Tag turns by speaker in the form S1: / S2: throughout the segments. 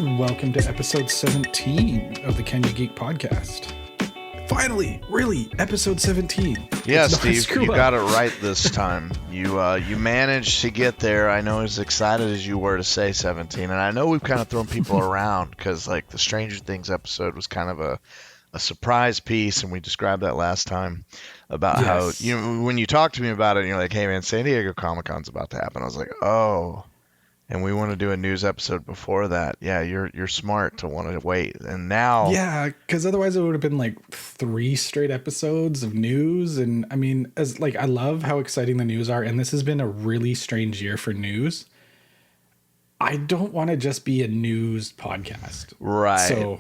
S1: Welcome to episode 17 of the Can You Geek podcast. Finally, really, episode 17.
S2: Yeah, Steve, you got it right this time. You managed to get there. I know as excited as you were to say 17, and I know we've kind of thrown people around because like the Stranger Things episode was kind of a surprise piece, and we described that last time about how when you talked to me about it, and you're like, hey man, San Diego Comic-Con's about to happen. I was like, oh. And we want to do a news episode before that. Yeah, you're smart to want to wait. And now...
S1: Yeah, because otherwise it would have been like 3 straight episodes of news. And I mean, I love how exciting the news are. And this has been a really strange year for news. I don't want to just be a news podcast.
S2: Right.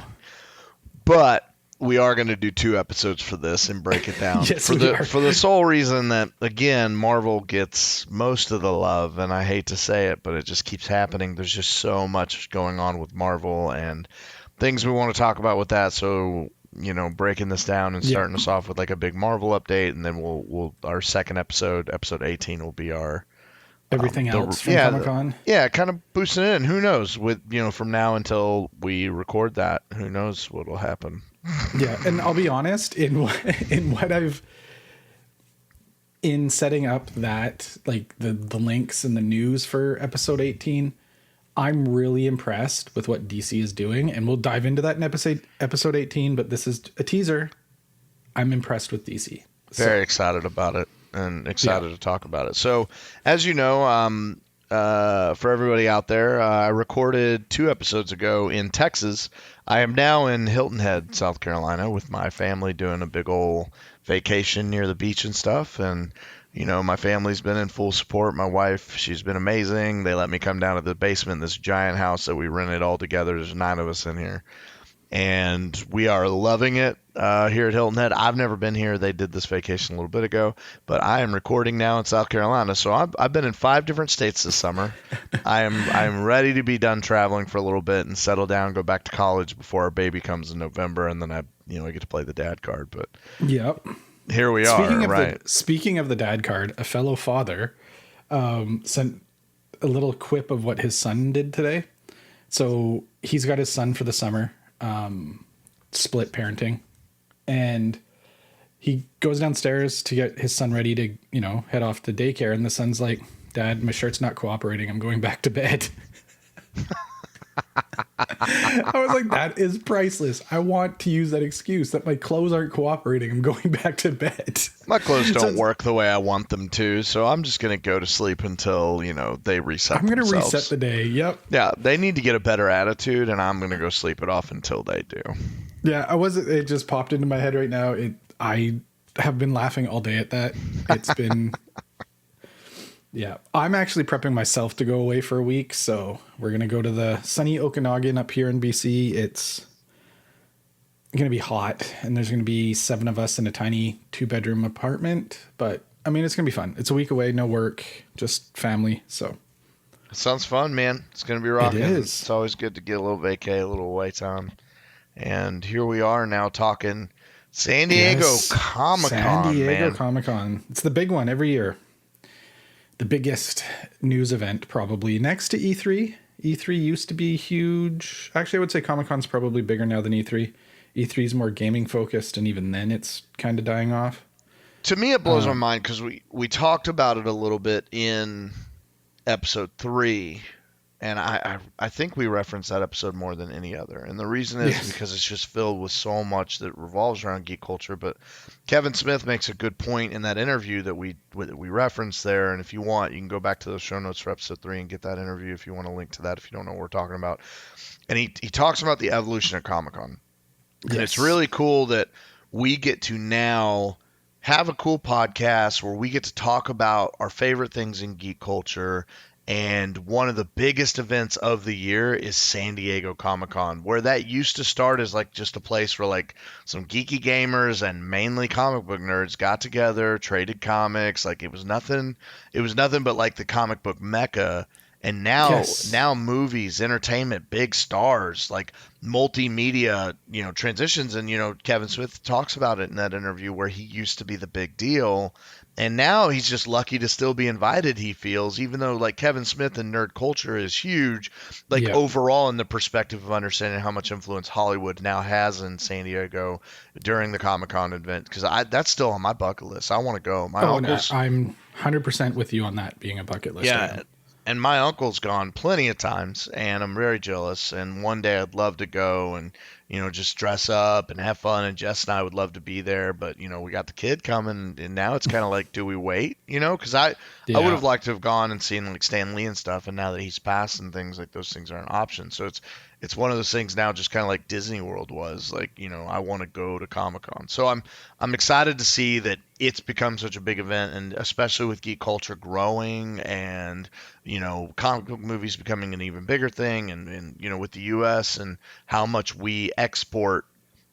S2: But we are going to do 2 episodes for this and break it down.
S1: Yes,
S2: for the sole reason that, again, Marvel gets most of the love, and I hate to say it, but it just keeps happening. There's just so much going on with Marvel and things we want to talk about with that. So, breaking this down and starting us off with like a big Marvel update, and then we'll our second episode 18, will be our
S1: everything else from Comic-Con.
S2: Yeah, kind of boosting it in. Who knows? With from now until we record that, who knows what will happen.
S1: Yeah, and I'll be honest, in setting up that, like the links and the news for episode 18, I'm really impressed with what DC is doing, and we'll dive into that in episode 18, but this is a teaser. I'm impressed with DC.
S2: Very excited about it and excited to talk about it. So, as you know, for everybody out there, I recorded 2 episodes ago in Texas. I am now in Hilton Head, South Carolina, with my family doing a big old vacation near the beach and stuff. And, my family's been in full support. My wife, she's been amazing. They let me come down to the basement in this giant house that we rented all together. There's 9 of us in here. And we are loving it here at Hilton Head. I've never been here. They did this vacation a little bit ago, but I am recording now in South Carolina. So I've been in 5 different states this summer. I'm ready to be done traveling for a little bit and settle down, go back to college before our baby comes in November, and then I get to play the dad card. But here we are.
S1: Speaking of the dad card, a fellow father sent a little quip of what his son did today. So he's got his son for the summer. Split parenting, and he goes downstairs to get his son ready to, head off to daycare. And the son's like, Dad, my shirt's not cooperating. I'm going back to bed. I was like, that is priceless. I want to use that excuse that my clothes aren't cooperating. I'm going back to bed.
S2: My clothes don't work the way I want them to, so I'm just going to go to sleep until, they reset
S1: I'm going to reset the day. Yep.
S2: Yeah, they need to get a better attitude, and I'm going to go sleep it off until they do.
S1: Yeah, it just popped into my head right now. I have been laughing all day at that. It's been... Yeah, I'm actually prepping myself to go away for a week. So we're going to go to the sunny Okanagan up here in BC. It's going to be hot, and there's going to be 7 of us in a tiny 2-bedroom apartment. But I mean, it's going to be fun. It's a week away, no work, just family. So
S2: it sounds fun, man. It's going to be rocking.
S1: It is.
S2: It's always good to get a little vacay, a little away time. And here we are now talking San Diego Comic-Con,
S1: San Diego Comic-Con. It's the big one every year. The biggest news event, probably next to E3. E3 used to be huge. Actually, I would say Comic-Con's probably bigger now than E3. E3 is more gaming focused, and even then it's kind of dying off.
S2: To me, it blows my mind because we talked about it a little bit in episode 3, and I think we referenced that episode more than any other. And the reason is because it's just filled with so much that revolves around geek culture. But Kevin Smith makes a good point in that interview that we referenced there. And if you want, you can go back to the show notes for episode 3 and get that interview if you want to link to that if you don't know what we're talking about. And he talks about the evolution of Comic-Con. And it's really cool that we get to now have a cool podcast where we get to talk about our favorite things in geek culture. And one of the biggest events of the year is San Diego Comic-Con, where that used to start as like just a place where like some geeky gamers and mainly comic book nerds got together, traded comics. Like it was nothing but like the comic book mecca. And now
S1: Yes.
S2: now movies, entertainment, big stars, like multimedia, transitions. And Kevin Smith talks about it in that interview where he used to be the big deal, and now he's just lucky to still be invited, he feels, even though like Kevin Smith and nerd culture is huge, like
S1: Yeah.
S2: overall in the perspective of understanding how much influence Hollywood now has in San Diego during the Comic-Con event, because I that's still on my bucket list. I want to go. My
S1: Oh, and
S2: uncle's
S1: I'm 100% with you on that being a bucket list
S2: Yeah,
S1: item.
S2: and my uncle's gone plenty of times, and I'm very jealous. And one day I'd love to go and, just dress up and have fun. And Jess and I would love to be there, but we got the kid coming, and now it's kind of like, do we wait? Because I would
S1: Yeah.
S2: have liked to have gone and seen like Stan Lee and stuff, and now that he's passed and things like those things aren't an option. So it's one of those things now, just kind of like Disney World was. Like, I want to go to Comic Con, so I'm excited to see that it's become such a big event, and especially with geek culture growing and comic book movies becoming an even bigger thing, and with the U.S. and how much we export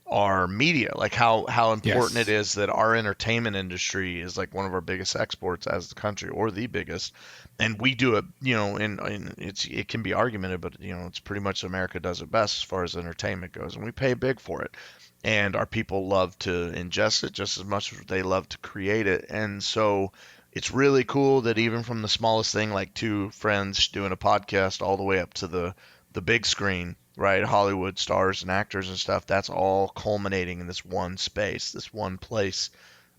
S2: our media, like how important it
S1: Yes.
S2: is that our entertainment industry is like one of our biggest exports as the country, or the biggest, and we do it, and it can be argumented, but it's pretty much America does it best as far as entertainment goes, and we pay big for it, and our people love to ingest it just as much as they love to create it. And so it's really cool that even from the smallest thing, like two friends doing a podcast, all the way up to the big screen, right? Hollywood stars and actors and stuff, that's all culminating in this one space, this one place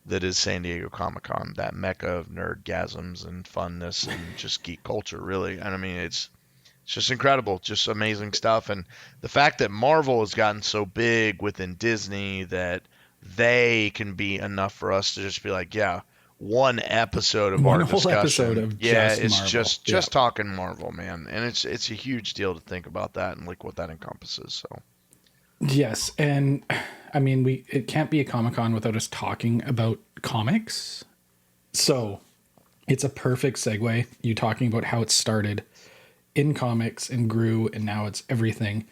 S2: that is San Diego Comic Con, that mecca of nerdgasms and funness and just geek culture, really. And I mean, it's just incredible, just amazing stuff. And the fact that Marvel has gotten so big within Disney that they can be enough for us to just be like, yeah, one episode of
S1: One
S2: our
S1: whole episode
S2: discussion,
S1: of
S2: yeah,
S1: just
S2: it's
S1: Marvel.
S2: just
S1: Yeah.
S2: just talking Marvel, man. And it's a huge deal to think about that and like what that encompasses. So
S1: Yes. And I mean, it can't be a Comic Con without us talking about comics. So it's a perfect segue. You talking about how it started in comics and grew, and now it's everything.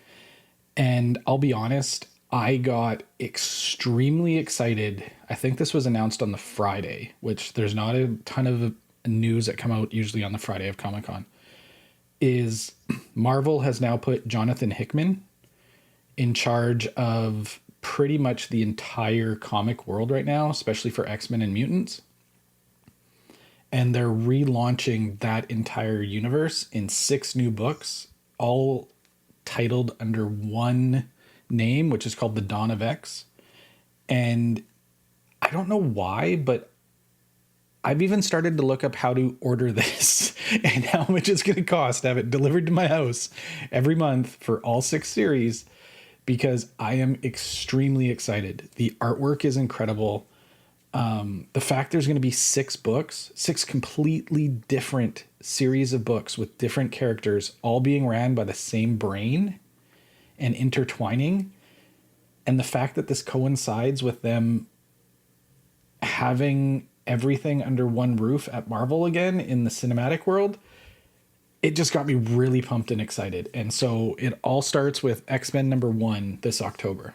S1: And I'll be honest, I got extremely excited. I think this was announced on the Friday, which there's not a ton of news that come out usually on the Friday of Comic Con. Is Marvel has now put Jonathan Hickman in charge of pretty much the entire comic world right now, especially for X-Men and Mutants. And they're relaunching that entire universe in 6 new books, all titled under one name, which is called The Dawn of X. And I don't know why, but I've even started to look up how to order this and how much it's going to cost to have it delivered to my house every month for all 6 series, because I am extremely excited. The artwork is incredible. The fact there's going to be 6 books, 6 completely different series of books with different characters, all being ran by the same brain and intertwining. And the fact that this coincides with them having everything under one roof at Marvel again in the cinematic world, it just got me really pumped and excited. And so it all starts with X-Men #1 this October.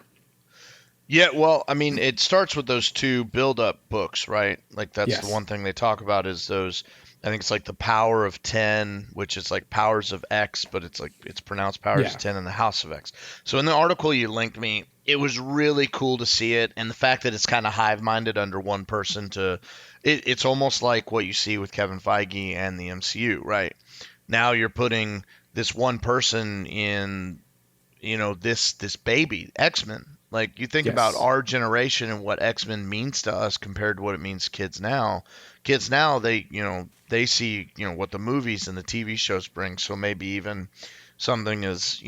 S2: yeah, well, I mean, it starts with those 2 build-up books, right? Like that's the
S1: Yes.
S2: one thing they talk about is those. I think it's like the Power of 10, which is like Powers of X, but it's like it's pronounced Powers
S1: Yeah.
S2: of 10 in the House of X. So in the article you linked me, it was really cool to see it, and the fact that it's kind of hive-minded under one person it's almost like what you see with Kevin Feige and the MCU, right? Now you're putting this one person in, this baby X-Men. Like you think about
S1: Yes.
S2: our generation and what X-Men means to us compared to what it means to kids now. Kids now, they see, what the movies and the TV shows bring. So maybe even something as,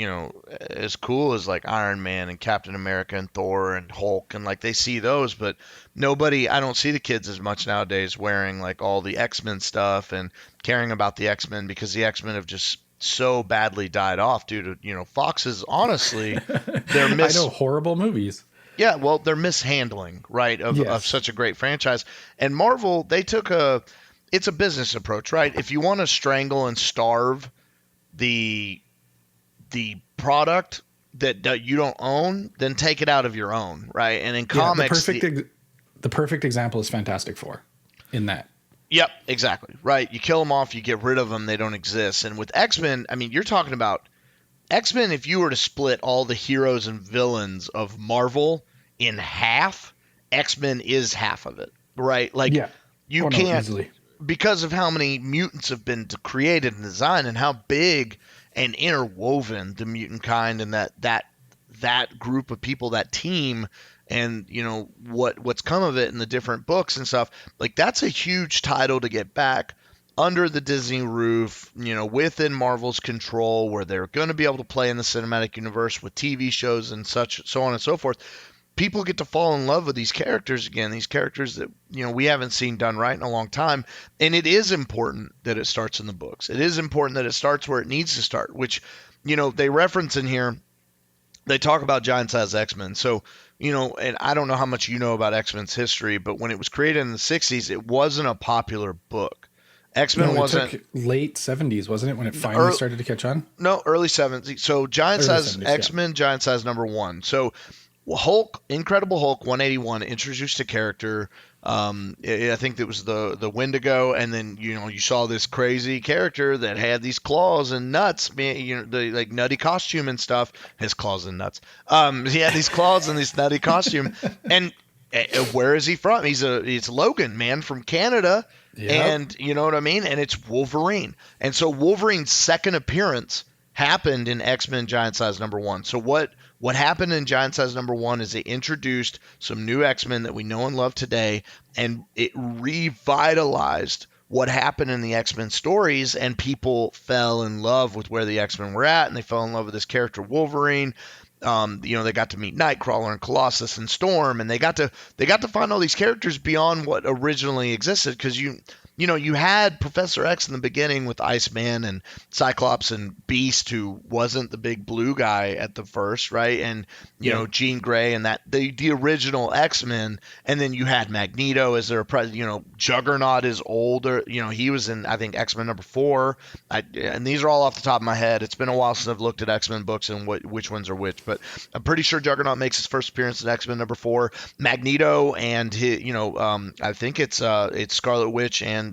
S2: as cool as like Iron Man and Captain America and Thor and Hulk, and like they see those, but I don't see the kids as much nowadays wearing like all the X-Men stuff and caring about the X-Men, because the X-Men have just so badly died off due to, Fox's, honestly, their
S1: I know, horrible movies.
S2: yeah, well, they're mishandling, right, of
S1: Yes.
S2: such a great franchise. And Marvel, it's a business approach, right? If you want to strangle and starve the product that you don't own, then take it out of your own, right? And in
S1: Yeah,
S2: comics,
S1: the perfect example is Fantastic Four in that.
S2: Yep, exactly. Right. You kill them off, you get rid of them, they don't exist. And with X-Men, I mean, you're talking about X-Men, if you were to split all the heroes and villains of Marvel in half, X-Men is half of it, right? Like,
S1: Yeah.
S2: you
S1: Oh no,
S2: can't,
S1: easily.
S2: because of how many mutants have been created and designed and how big and interwoven the mutant kind and that group of people, that team, and what's come of it in the different books and stuff, like that's a huge title to get back under the Disney roof, within Marvel's control, where they're going to be able to play in the cinematic universe with TV shows and such, so on and so forth. People get to fall in love with these characters again, these characters that we haven't seen done right in a long time. And it is important that it starts in the books. It is important that it starts where it needs to start, which they reference in here. They talk about giant size X-Men. So, and I don't know how much you know about X-Men's history, but when it was created in the 60s, it wasn't a popular book. X-Men
S1: No, it
S2: wasn't.
S1: took late 70s, wasn't it, when it finally started to catch on?
S2: No, early 70s. So giant
S1: Early
S2: size
S1: 70s, yeah.
S2: X-Men, giant size #1. So Hulk, Incredible Hulk 181 introduced a character. I think it was the Wendigo, and then you saw this crazy character that had these claws and nuts, the like nutty costume and stuff. His claws and nuts. He had these claws and this nutty costume, and where is he from? He's Logan, man, from Canada,
S1: Yep.
S2: and you know what I mean. And it's Wolverine, and so Wolverine's second appearance happened in X-Men Giant Size #1. So what happened in Giant Size #1 is they introduced some new X-Men that we know and love today, and it revitalized what happened in the X-Men stories, and people fell in love with where the X-Men were at, and they fell in love with this character Wolverine. They got to meet Nightcrawler and Colossus and Storm, and they got to find all these characters beyond what originally existed, because you had Professor X in the beginning with Iceman and Cyclops and Beast, who wasn't the big blue guy at the first, right? And Jean Grey and that the original X-Men, and then you had Magneto as their Juggernaut is older. He was in, I think, X-Men #4. And these are all off the top of my head. It's been a while since I've looked at X-Men books and which ones are which, but I'm pretty sure Juggernaut makes his first appearance in X-Men #4. Magneto and his, I think it's Scarlet Witch and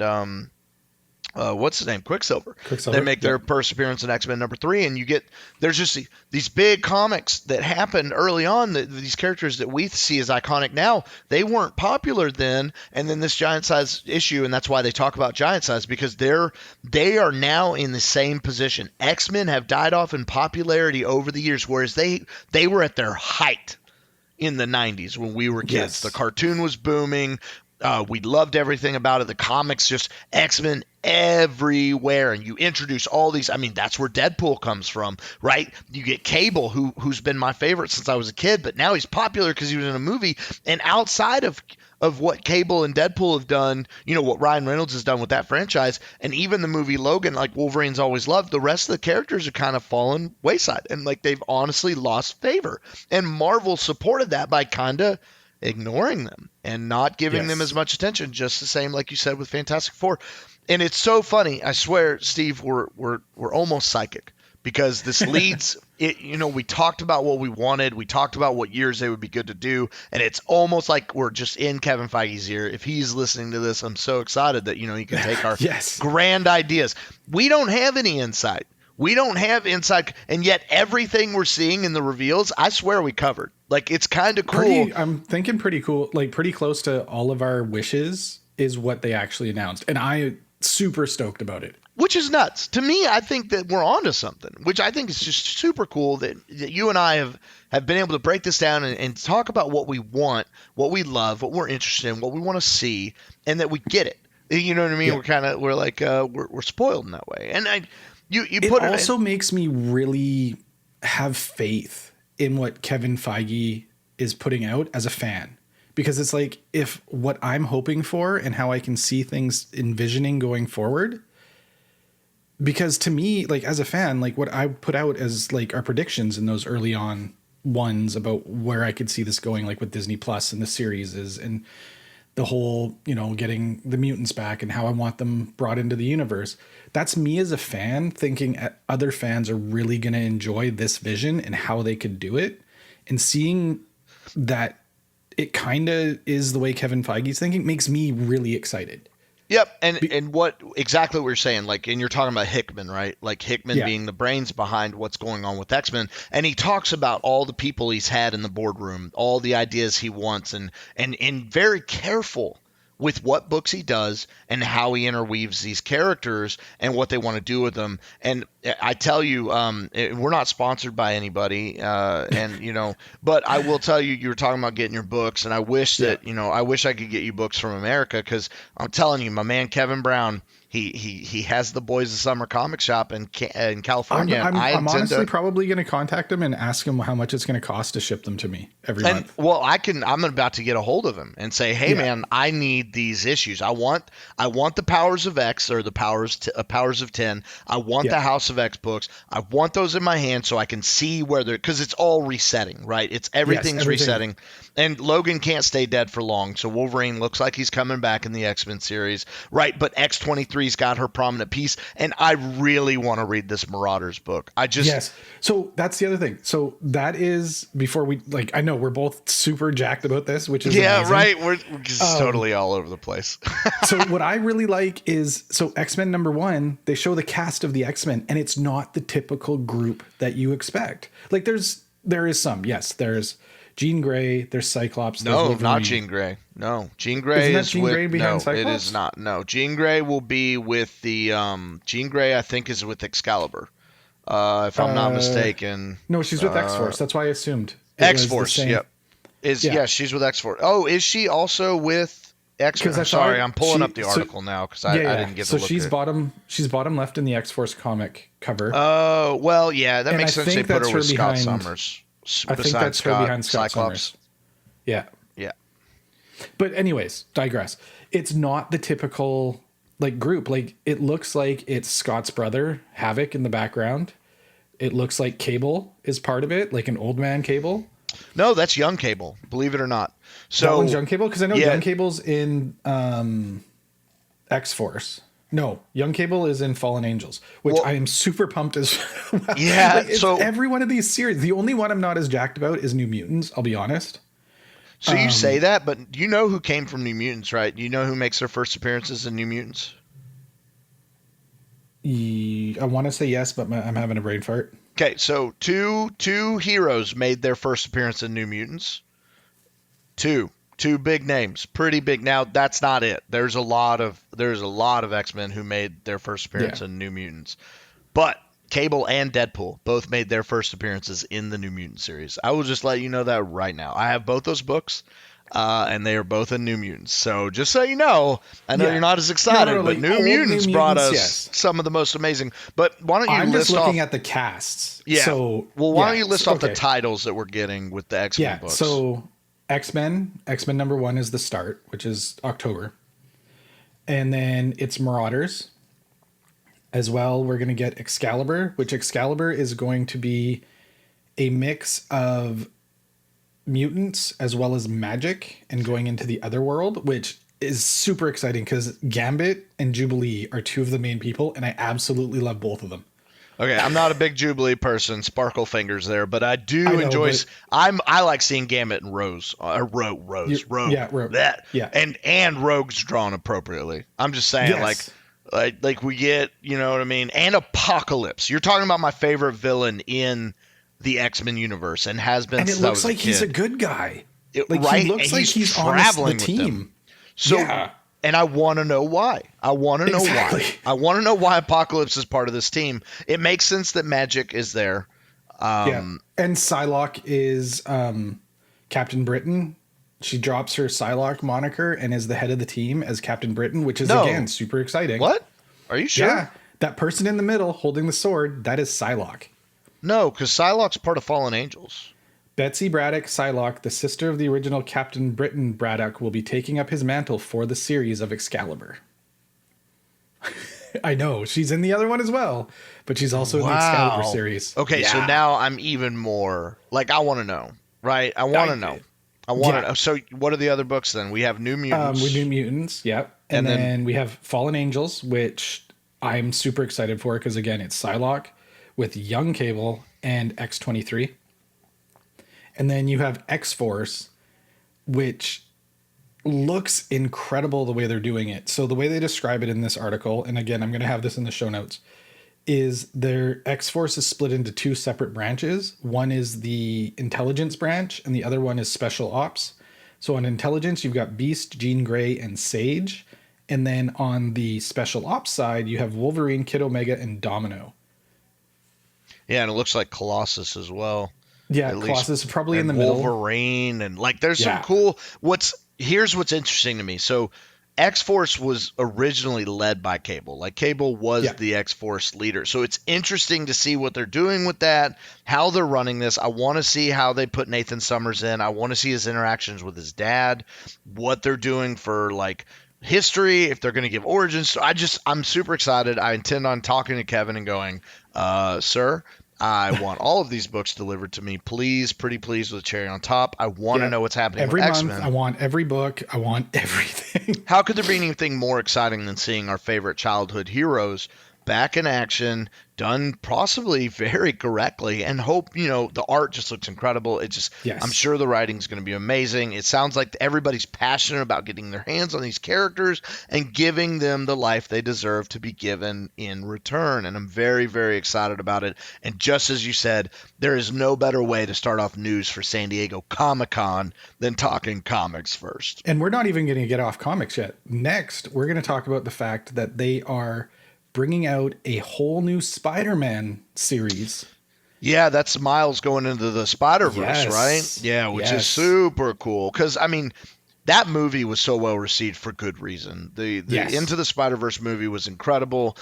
S2: what's his name? Quicksilver. They make their first appearance in X-Men #3, and there's just these big comics that happened early on. These characters that we see as iconic now, they weren't popular then. And then this giant size issue, and that's why they talk about giant size, because they are now in the same position. X-Men have died off in popularity over the years, whereas they were at their height in the 90s when we were kids.
S1: Yes.
S2: The cartoon was booming. We loved everything about it. The comics, just X-Men everywhere. And you introduce all these. I mean, that's where Deadpool comes from, right? You get Cable, who's been my favorite since I was a kid, but now he's popular because he was in a movie. And outside of what Cable and Deadpool have done, what Ryan Reynolds has done with that franchise, and even the movie Logan, like Wolverine's always loved, the rest of the characters are kind of fallen wayside. And like they've honestly lost favor. And Marvel supported that by kind of ignoring them and not giving them as much attention, just the same like you said with Fantastic Four. And it's so funny, I swear, Steve, we're almost psychic, because this leads we talked about what we wanted, we talked about what years they would be good to do, and it's almost like we're just in Kevin Feige's ear. If he's listening to this, I'm so excited that he can take our grand ideas. We don't have any insight. We don't have insight, and yet everything we're seeing in the reveals, I swear we covered. Like, it's kind of cool.
S1: I'm thinking pretty cool, like pretty close to all of our wishes is what they actually announced. And I'm super stoked about it.
S2: Which is nuts. To me, I think that we're onto something, which I think is just super cool that you and I have been able to break this down and talk about what we want, what we love, what we're interested in, what we want to see, and that we get it. You know what I mean? Yeah. We're spoiled in that way. And it
S1: also makes me really have faith in what Kevin Feige is putting out as a fan, because it's like, if what I'm hoping for and how I can see things envisioning going forward, because to me, like as a fan, like what I put out as like our predictions in those early on ones about where I could see this going, like with Disney Plus and the series is, and the whole, getting the mutants back and how I want them brought into the universe. That's me as a fan thinking other fans are really going to enjoy this vision and how they could do it, and seeing that it kind of is the way Kevin Feige's thinking makes me really excited.
S2: Yep, and what exactly what you're saying, like, and you're talking about Hickman, right? Like Hickman
S1: Yeah.
S2: being the brains behind what's going on with X-Men, and he talks about all the people he's had in the boardroom, all the ideas he wants, and very careful with what books he does and how he interweaves these characters and what they want to do with them. And I tell you, we're not sponsored by anybody, and but I will tell you, you were talking about getting your books, and I wish
S1: Yeah.
S2: that I wish I could get you books from America, because I'm telling you, my man Kevin Brown, he has the Boys of Summer comic shop in California, and I
S1: I'm
S2: intend
S1: honestly
S2: to.
S1: probably going to contact him and ask him how much it's going to cost to ship them to me every
S2: And
S1: month.
S2: well, I'm about to get a hold of him and say, "Hey,
S1: Yeah.
S2: man, I need these issues. I want the Powers of X, or the Powers of 10. I want
S1: Yeah.
S2: the House of X books. I want those in my hand so I can see where they're, because it's all resetting, right? It's
S1: Yes.
S2: everything's
S1: Everything.
S2: resetting, and Logan can't stay dead for long. So Wolverine looks like he's coming back in the X-Men series, right? But X-23's got her prominent piece, and I really want to read this Marauders book.
S1: Yes. So that's the other thing. So that is before we I know we're both super jacked about this, which is
S2: Yeah,
S1: amazing.
S2: right. We're just totally all over the place.
S1: So what I really like is X-Men #1, they show the cast of the X-Men and it's not the typical group that you expect. Like there is some. Yes, there's Jean Grey, there's Cyclops, there's
S2: No,
S1: Wolverine.
S2: not Jean Grey. No, Jean Grey
S1: Isn't that
S2: is
S1: Jean
S2: with
S1: Grey behind
S2: no,
S1: Cyclops?
S2: it is not. No, Jean Grey will be with the Jean Grey, I think, is with Excalibur. If I'm not mistaken.
S1: No, she's with X-Force. That's why I assumed it was the
S2: X-Force,
S1: same.
S2: yep.
S1: Yeah.
S2: Yeah, she's with X-Force. Oh, is she also with X-Men?
S1: Because I
S2: I'm sorry,
S1: thought
S2: I'm pulling up the article now, because I didn't get to
S1: so
S2: look
S1: she's
S2: at it.
S1: she's bottom left in the X-Force comic cover.
S2: Oh, well, yeah, that
S1: And
S2: makes
S1: I
S2: sense. They
S1: think
S2: put
S1: that's
S2: her with
S1: her
S2: Scott
S1: behind-
S2: Summers.
S1: I think that's her behind Scott Summers. Yeah.
S2: Yeah.
S1: But anyways, digress. It's not the typical group. Like it looks like it's Scott's brother, Havoc, in the background. It looks like Cable is part of it, like an old man Cable.
S2: No, that's Young Cable, believe it or not. So
S1: That one's Young Cable? Because I know
S2: yeah.
S1: Young Cable's in X-Force. No, Young Cable is in Fallen Angels, which I am super pumped as well.
S2: Yeah,
S1: so every one of these series, the only one I'm not as jacked about is New Mutants, I'll be honest.
S2: So you say that, but you know who came from New Mutants, right? You know who makes their first appearances in New Mutants?
S1: I want to say yes, but I'm having a brain fart.
S2: Okay, so two heroes made their first appearance in New Mutants. Two big names, pretty big. Now that's not it. There's a lot of X-Men who made their first appearance in New Mutants, but Cable and Deadpool both made their first appearances in the New Mutant series. I will just let you know that right now. I have both those books, and they are both in New Mutants. So just so you know, I know you're not as excited, but New Mutants brought us some of the most amazing. But why don't you
S1: I'm
S2: list
S1: just looking
S2: off
S1: at the casts.
S2: Yeah.
S1: So
S2: well, why don't you list off the titles that we're getting with the X-Men books?
S1: So X-Men #1 is the start, which is October. And then it's Marauders. As well, we're going to get Excalibur, which Excalibur is going to be a mix of mutants as well as magic and going into the other world, which is super exciting because Gambit and Jubilee are two of the main people, and I absolutely love both of them.
S2: Okay, I'm not a big Jubilee person, sparkle fingers there, but I do enjoy. I like seeing Gambit and Rogue.
S1: Rogue.
S2: That and Rogue's drawn appropriately. I'm just saying, like we get, you know what I mean, and Apocalypse. You're talking about my favorite villain in the X-Men universe, and has been.
S1: And it looks like he's a good guy.
S2: He
S1: looks like he's traveling the team.
S2: So. Yeah. And I want to know why. I want to know why. I want to know why Apocalypse is part of this team. It makes sense that Magic is there.
S1: And Psylocke is Captain Britain. She drops her Psylocke moniker and is the head of the team as Captain Britain, which is, again, super exciting.
S2: What? Are you sure?
S1: Yeah. That person in the middle holding the sword, that is Psylocke.
S2: No, because Psylocke's part of Fallen Angels.
S1: Betsy Braddock Psylocke, the sister of the original Captain Britain Braddock, will be taking up his mantle for the series of Excalibur. I know, she's in the other one as well, but she's also in the Excalibur series.
S2: Okay, so now I'm even more, I want to know, right? I want to know. I want to know. So what are the other books then? We have New Mutants.
S1: New Mutants, yep. And then we have Fallen Angels, which I'm super excited for because, again, it's Psylocke with Young Cable and X-23. And then you have X-Force, which looks incredible the way they're doing it. So the way they describe it in this article, and again, I'm going to have this in the show notes, is their X-Force is split into two separate branches. One is the intelligence branch and the other one is special ops. So on intelligence, you've got Beast, Jean Grey, and Sage. And then on the special ops side, you have Wolverine, Kid Omega, and Domino.
S2: Yeah, and it looks like Colossus as well.
S1: Yeah, Colossus is probably in the
S2: Wolverine,
S1: middle.
S2: Wolverine, and like there's some cool. Here's what's interesting to me. So X-Force was originally led by Cable. Like Cable was the X-Force leader. So it's interesting to see what they're doing with that, how they're running this. I want to see how they put Nathan Summers in. I want to see his interactions with his dad, what they're doing for like history, if they're going to give origins. I'm super excited. I intend on talking to Kevin and going, sir, I want all of these books delivered to me, please, pretty please, with a cherry on top. I want to know what's happening
S1: every
S2: with
S1: month.
S2: X-Men.
S1: I want every book. I want everything.
S2: How could there be anything more exciting than seeing our favorite childhood heroes back in action, done possibly very correctly, and hope, the art just looks incredible. I'm sure the writing's going to be amazing. It sounds like everybody's passionate about getting their hands on these characters and giving them the life they deserve to be given in return. And I'm very, very excited about it. And just as you said, there is no better way to start off news for San Diego Comic-Con than talking comics first.
S1: And we're not even going to get off comics yet. Next, we're going to talk about the fact that they are bringing out a whole new Spider-Man series.
S2: Yeah, that's Miles going into the Spider-Verse, right? Yeah, which is super cool. Because, that movie was so well received for good reason. The Into the Spider-Verse movie was incredible.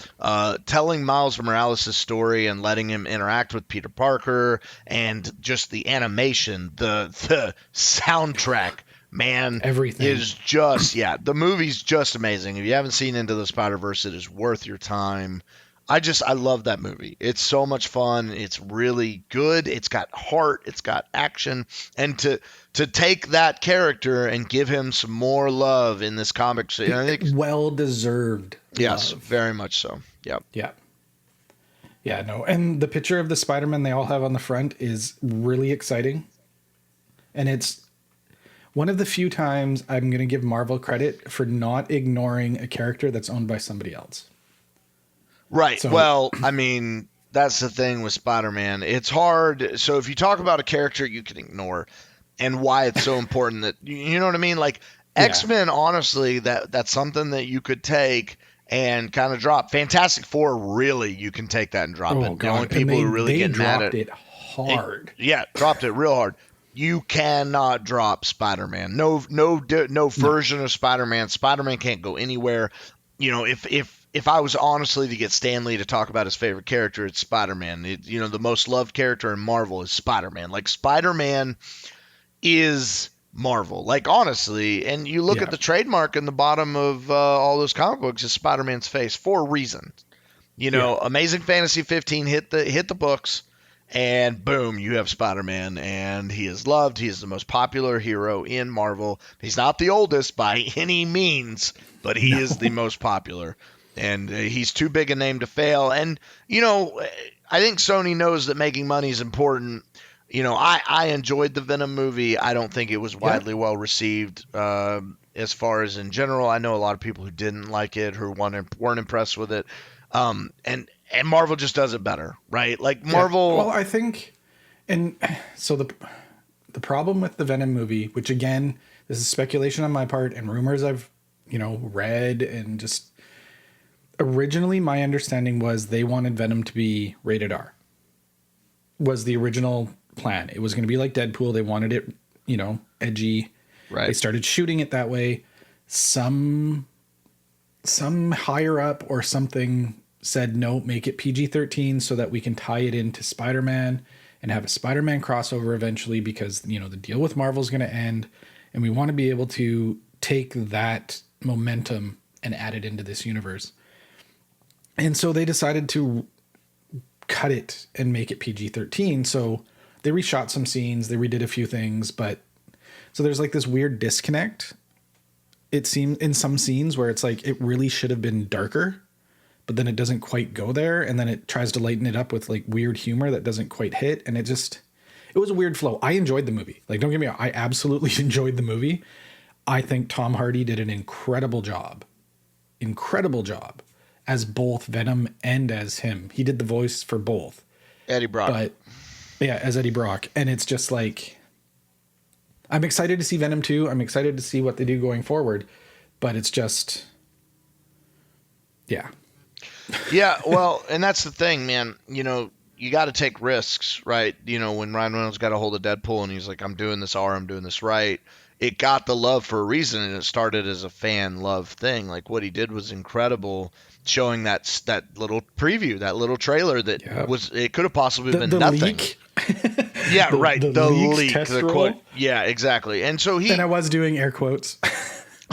S2: Telling Miles Morales' story and letting him interact with Peter Parker, and just the animation, the soundtrack, man,
S1: everything
S2: is just, the movie's just amazing. If you haven't seen Into the Spider-Verse, it is worth your time. I love that movie. It's so much fun. It's really good. It's got heart. It's got action. And to take that character and give him some more love in this comic, I think
S1: well-deserved.
S2: Yes,
S1: love.
S2: Very much so. Yep.
S1: Yeah, no. And the picture of the Spider-Man they all have on the front is really exciting. And it's one of the few times I'm going to give Marvel credit for not ignoring a character that's owned by somebody else.
S2: Right. So, that's the thing with Spider-Man. It's hard. So if you talk about a character you can ignore and why it's so important that, you know what I mean? Like X-Men, honestly, that's something that you could take and kind of drop. Fantastic Four, really, you can take that and drop it. The only people who really get mad at
S1: it hard.
S2: Dropped it real hard. You cannot drop Spider-Man. No version of Spider-Man. Spider-Man can't go anywhere. If I was honestly to get Stan Lee to talk about his favorite character, it's Spider-Man. The most loved character in Marvel is Spider-Man. Like Spider-Man is Marvel. Like honestly, and you look at the trademark in the bottom of all those comic books is Spider-Man's face for a reason. Amazing Fantasy 15 hit the books. And boom, you have Spider-Man, and he is loved. He is the most popular hero in Marvel. He's not the oldest by any means, but he is the most popular. And he's too big a name to fail. And, I think Sony knows that making money is important. I enjoyed the Venom movie. I don't think it was widely well received as far as in general. I know a lot of people who didn't like it, who weren't impressed with it. And Marvel just does it better, right? Like Marvel.
S1: Well, I think, and so the problem with the Venom movie, which again, this is speculation on my part and rumors I've, read, and just originally my understanding was they wanted Venom to be rated R. Was the original plan. It was going to be like Deadpool. They wanted it, edgy.
S2: Right.
S1: They started shooting it that way. Some higher up or something said, no, make it PG-13 so that we can tie it into Spider-Man and have a Spider-Man crossover eventually, because, the deal with Marvel is going to end. And we want to be able to take that momentum and add it into this universe. And so they decided to cut it and make it PG-13. So they reshot some scenes, they redid a few things, but so there's like this weird disconnect. It seems in some scenes where it's like, it really should have been darker, but then it doesn't quite go there. And then it tries to lighten it up with like weird humor that doesn't quite hit. And it was a weird flow. I enjoyed the movie. Like, don't get me wrong, I absolutely enjoyed the movie. I think Tom Hardy did an incredible job as both Venom and as him. He did the voice for both.
S2: Eddie Brock.
S1: But yeah, as Eddie Brock. And it's just like, I'm excited to see Venom 2. I'm excited to see what they do going forward. But it's just, yeah.
S2: Yeah, well, and that's the thing, man. You know, you got to take risks, right? You know, when Ryan Reynolds got a hold of Deadpool and he's like, I'm doing this R, I'm doing this right. It got the love for a reason, and it started as a fan love thing. Like, what he did was incredible, showing that little preview, that little trailer that was, it could have possibly been nothing.
S1: Leak.
S2: Yeah, right. The leak,
S1: the
S2: quote. Yeah, exactly. And so
S1: and I was doing air quotes.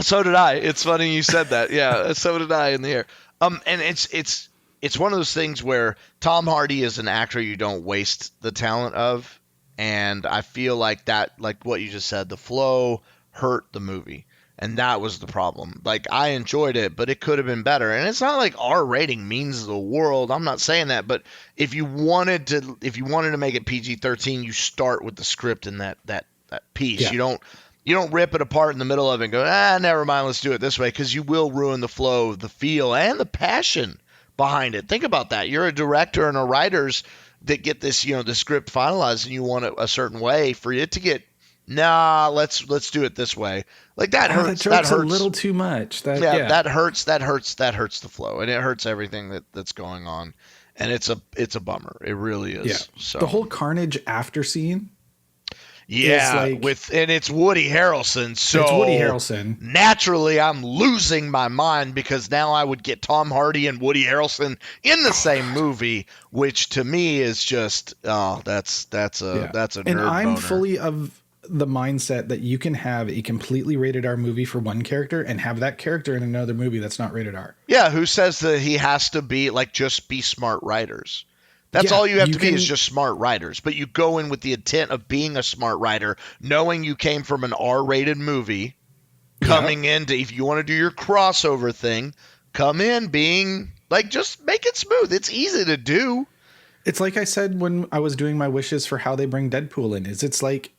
S2: So did I. It's funny you said that. Yeah, so did I in the air. And it's one of those things where Tom Hardy is an actor you don't waste the talent of, and I feel like that, like what you just said, the flow hurt the movie, and that was the problem. Like, I enjoyed it, but it could have been better. And it's not like our rating means the world. I'm not saying that, but if you wanted to make it PG-13, you start with the script in that piece. Yeah. You don't rip it apart in the middle of it and go, never mind, let's do it this way, because you will ruin the flow, the feel, and the passion behind it. Think about that. You're a director and a writers that get this, you know, the script finalized, and you want it a certain way. For it to get, let's do it this way. Like, that hurts.
S1: That hurts a little too much.
S2: That hurts the flow, and it hurts everything that's going on. And it's a bummer. It really is.
S1: Yeah.
S2: So
S1: the whole Carnage after scene.
S2: Yeah, and it's Woody Harrelson. So
S1: it's Woody Harrelson.
S2: Naturally, I'm losing my mind, because now I would get Tom Hardy and Woody Harrelson in the same movie, which to me is just that's a nerd
S1: And I'm
S2: boner.
S1: fully of the mindset that you can have a completely rated R movie for one character and have that character in another movie that's not rated R.
S2: Yeah, who says that he has to be like, just be smart writers? That's all you have to be, is just smart writers. But you go in with the intent of being a smart writer, knowing you came from an R-rated movie, coming into, if you want to do your crossover thing, come in being like, just make it smooth. It's easy to do.
S1: It's like I said when I was doing my wishes for how they bring Deadpool in, it's like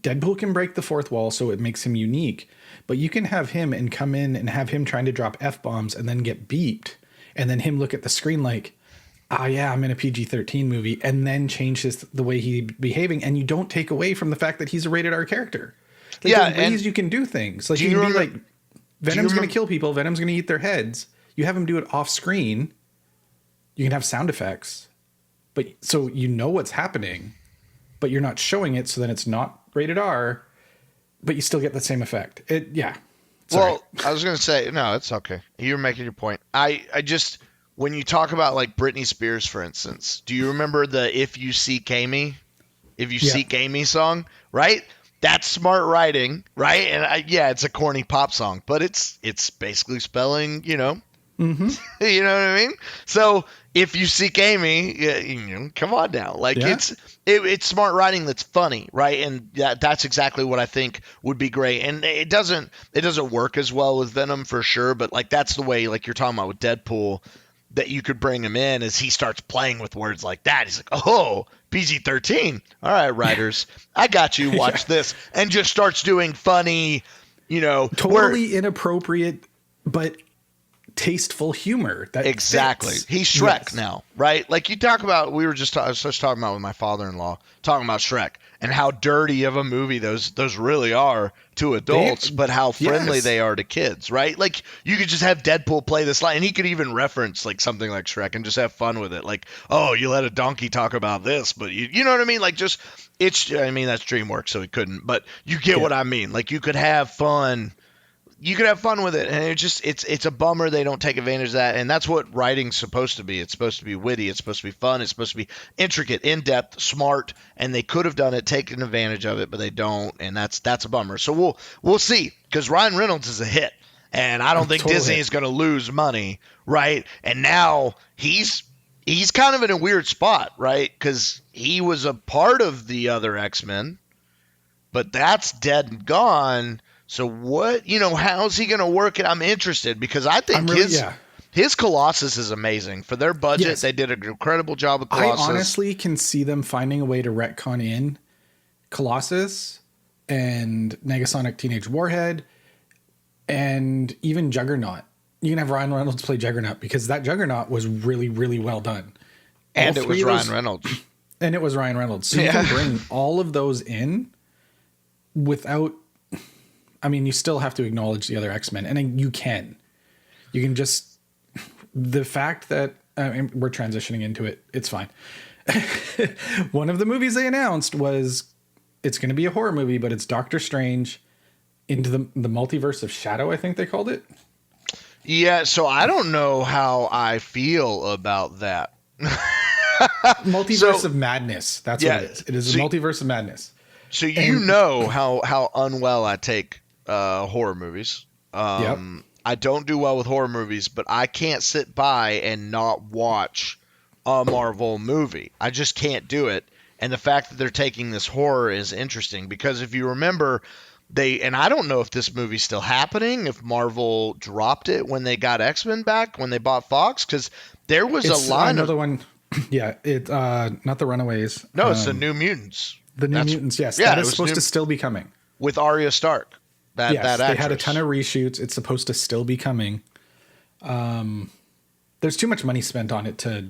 S1: Deadpool can break the fourth wall, so it makes him unique. But you can have him and come in and have him trying to drop F-bombs and then get beeped, and then him look at the screen like, yeah, I'm in a PG-13 movie, and then change the way he's behaving, and you don't take away from the fact that he's a rated R character. Like, there's ways you can do things. Like, you can be like, Venom's going to kill people, Venom's going to eat their heads. You have him do it off screen. You can have sound effects, but so you know what's happening, but you're not showing it, so then it's not rated R, but you still get the same effect. Sorry.
S2: Well, I was going to say, no, it's okay. You're making your point. I just... When you talk about like Britney Spears, for instance, do you remember the "If You Seek Amy," Seek Amy song, right? That's smart writing, right? And it's a corny pop song, but it's basically spelling, you know, you know what I mean? So if you seek Amy, come on now, like it's smart writing that's funny, right? And that's exactly what I think would be great. And it doesn't work as well with Venom for sure, but like that's the way, like you're talking about with Deadpool, that you could bring him in as he starts playing with words like that. He's like, oh, PG-13. All right, writers, I got you. Watch this. And just starts doing funny, you know.
S1: Totally inappropriate, but tasteful humor. That
S2: exactly.
S1: Fits.
S2: He's Shrek now, right? Like you talk about, I was just talking about with my father-in-law, talking about Shrek and how dirty of a movie those really are to adults, but how friendly they are to kids, right? Like you could just have Deadpool play this line, and he could even reference like something like Shrek and just have fun with it. Like, oh, you let a donkey talk about this, but you know what I mean? Like just, that's DreamWorks, so he couldn't, but you get what I mean. Like you could have fun. You could have fun with it, and it's a bummer they don't take advantage of that, and that's what writing's supposed to be. It's supposed to be witty, it's supposed to be fun, it's supposed to be intricate, in-depth, smart, and they could have done it, taken advantage of it, but they don't, and that's a bummer. So we'll see, because Ryan Reynolds is a hit, and I don't think Disney is going to lose money, right? And now he's kind of in a weird spot, right? Because he was a part of the other X-Men, but that's dead and gone. So what, how's he going to work it? I'm interested because I think his Colossus is amazing. For their budget, they did an incredible job with Colossus.
S1: I honestly can see them finding a way to retcon in Colossus and Negasonic Teenage Warhead and even Juggernaut. You can have Ryan Reynolds play Juggernaut because that Juggernaut was really, really well done.
S2: And it was Ryan Reynolds.
S1: And it was Ryan Reynolds. So you can bring all of those in without, I mean, you still have to acknowledge the other X-Men, and you can just, the fact that we're transitioning into it, it's fine. One of the movies they announced was, it's going to be a horror movie, but it's Doctor Strange into the Multiverse of Shadow, I think they called it.
S2: Yeah, so I don't know how I feel about that.
S1: Multiverse of Madness. That's what it is. It is a multiverse of madness.
S2: So you know how unwell I take horror movies.
S1: Yep.
S2: I don't do well with horror movies, but I can't sit by and not watch a Marvel movie. I just can't do it. And the fact that they're taking this horror is interesting because if you remember, and I don't know if this movie's still happening, if Marvel dropped it when they got X-Men back, when they bought Fox, because there was a line
S1: another one. Yeah, not the Runaways.
S2: No, it's the New Mutants.
S1: The New Mutants, yes. Yeah, that is supposed to still be coming.
S2: With Arya Stark. That actress.
S1: They had a ton of reshoots. It's supposed to still be coming. There's too much money spent on it to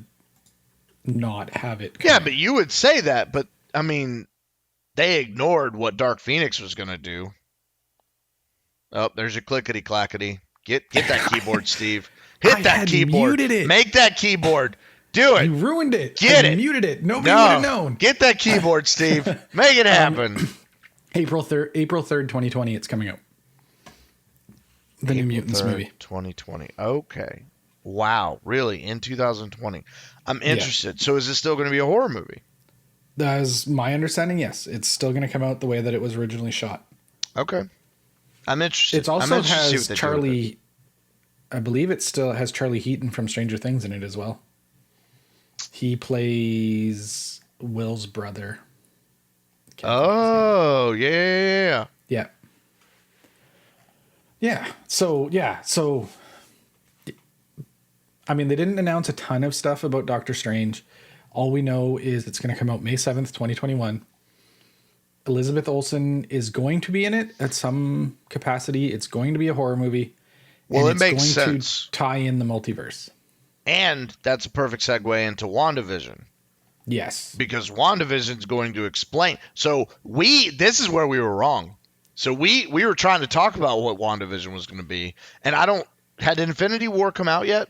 S1: not have it coming.
S2: Yeah, but you would say that, but I mean, they ignored what Dark Phoenix was going to do. Oh, there's your clickety clackety. Get that keyboard, Steve. Hit that keyboard.
S1: Muted it.
S2: Make that keyboard. Do it.
S1: You ruined it.
S2: Get it.
S1: Muted it. Nobody would have known.
S2: Get that keyboard, Steve. Make it happen.
S1: April 3rd, 2020, it's coming out. The New Mutants movie.
S2: 2020. Okay. Wow. Really? In 2020. I'm interested. Yeah. So is this still going to be a horror movie?
S1: That is my understanding, yes. It's still going to come out the way that it was originally shot.
S2: Okay. I'm interested.
S1: It also has Charlie, I believe it still has Charlie Heaton from Stranger Things in it as well. He plays Will's brother.
S2: Oh, yeah.
S1: Yeah. So, I mean, they didn't announce a ton of stuff about Doctor Strange. All we know is it's going to come out May 7th, 2021. Elizabeth Olsen is going to be in it at some capacity. It's going to be a horror movie.
S2: Well,
S1: and
S2: it makes sense.
S1: It's going to tie in the multiverse.
S2: And that's a perfect segue into WandaVision.
S1: Yes.
S2: Because WandaVision is going to explain. So this is where we were wrong. So we were trying to talk about what WandaVision was going to be. And had Infinity War come out yet?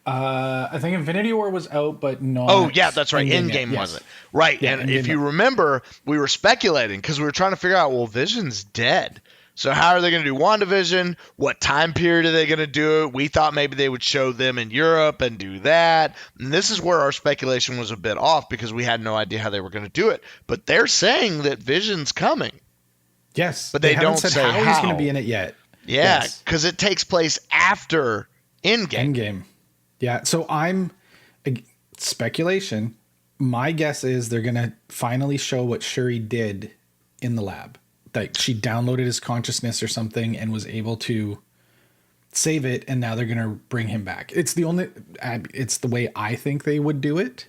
S1: I think Infinity War was out, but not.
S2: Oh, yeah, that's right. Endgame wasn't. Right. Yeah, and if you remember, we were speculating because we were trying to figure out, well, Vision's dead. So how are they going to do WandaVision? What time period are they going to do it? We thought maybe they would show them in Europe and do that. And this is where our speculation was a bit off because we had no idea how they were going to do it. But they're saying that Vision's coming.
S1: Yes.
S2: But they don't say how
S1: he's going to be in it yet.
S2: Yeah, because it takes place after Endgame.
S1: Yeah, so speculation. My guess is they're going to finally show what Shuri did in the lab. Like she downloaded his consciousness or something and was able to save it, and now they're going to bring him back. It's the way I think they would do it.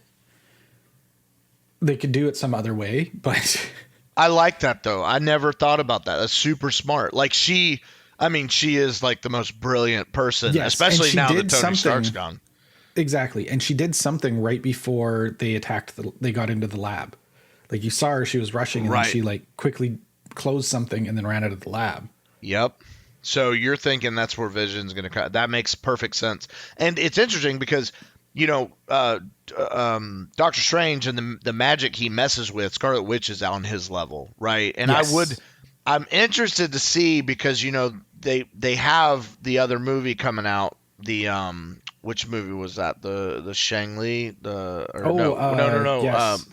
S1: They could do it some other way, but
S2: I like that though. I never thought about that. That's super smart. Like she is like the most brilliant person, especially now that Tony Stark's gone.
S1: Exactly. And she did something right before they got into the lab. Like you saw her, she was rushing and then she like quickly closed something and then ran out of the lab.
S2: Yep. So you're thinking that's where Vision's going to cut. That makes perfect sense. And it's interesting because, Doctor Strange and the magic he messes with, Scarlet Witch is on his level, right? And yes. I'm interested to see because, they have the other movie coming out, which movie was that? The Shang-Li? No.
S1: Yes.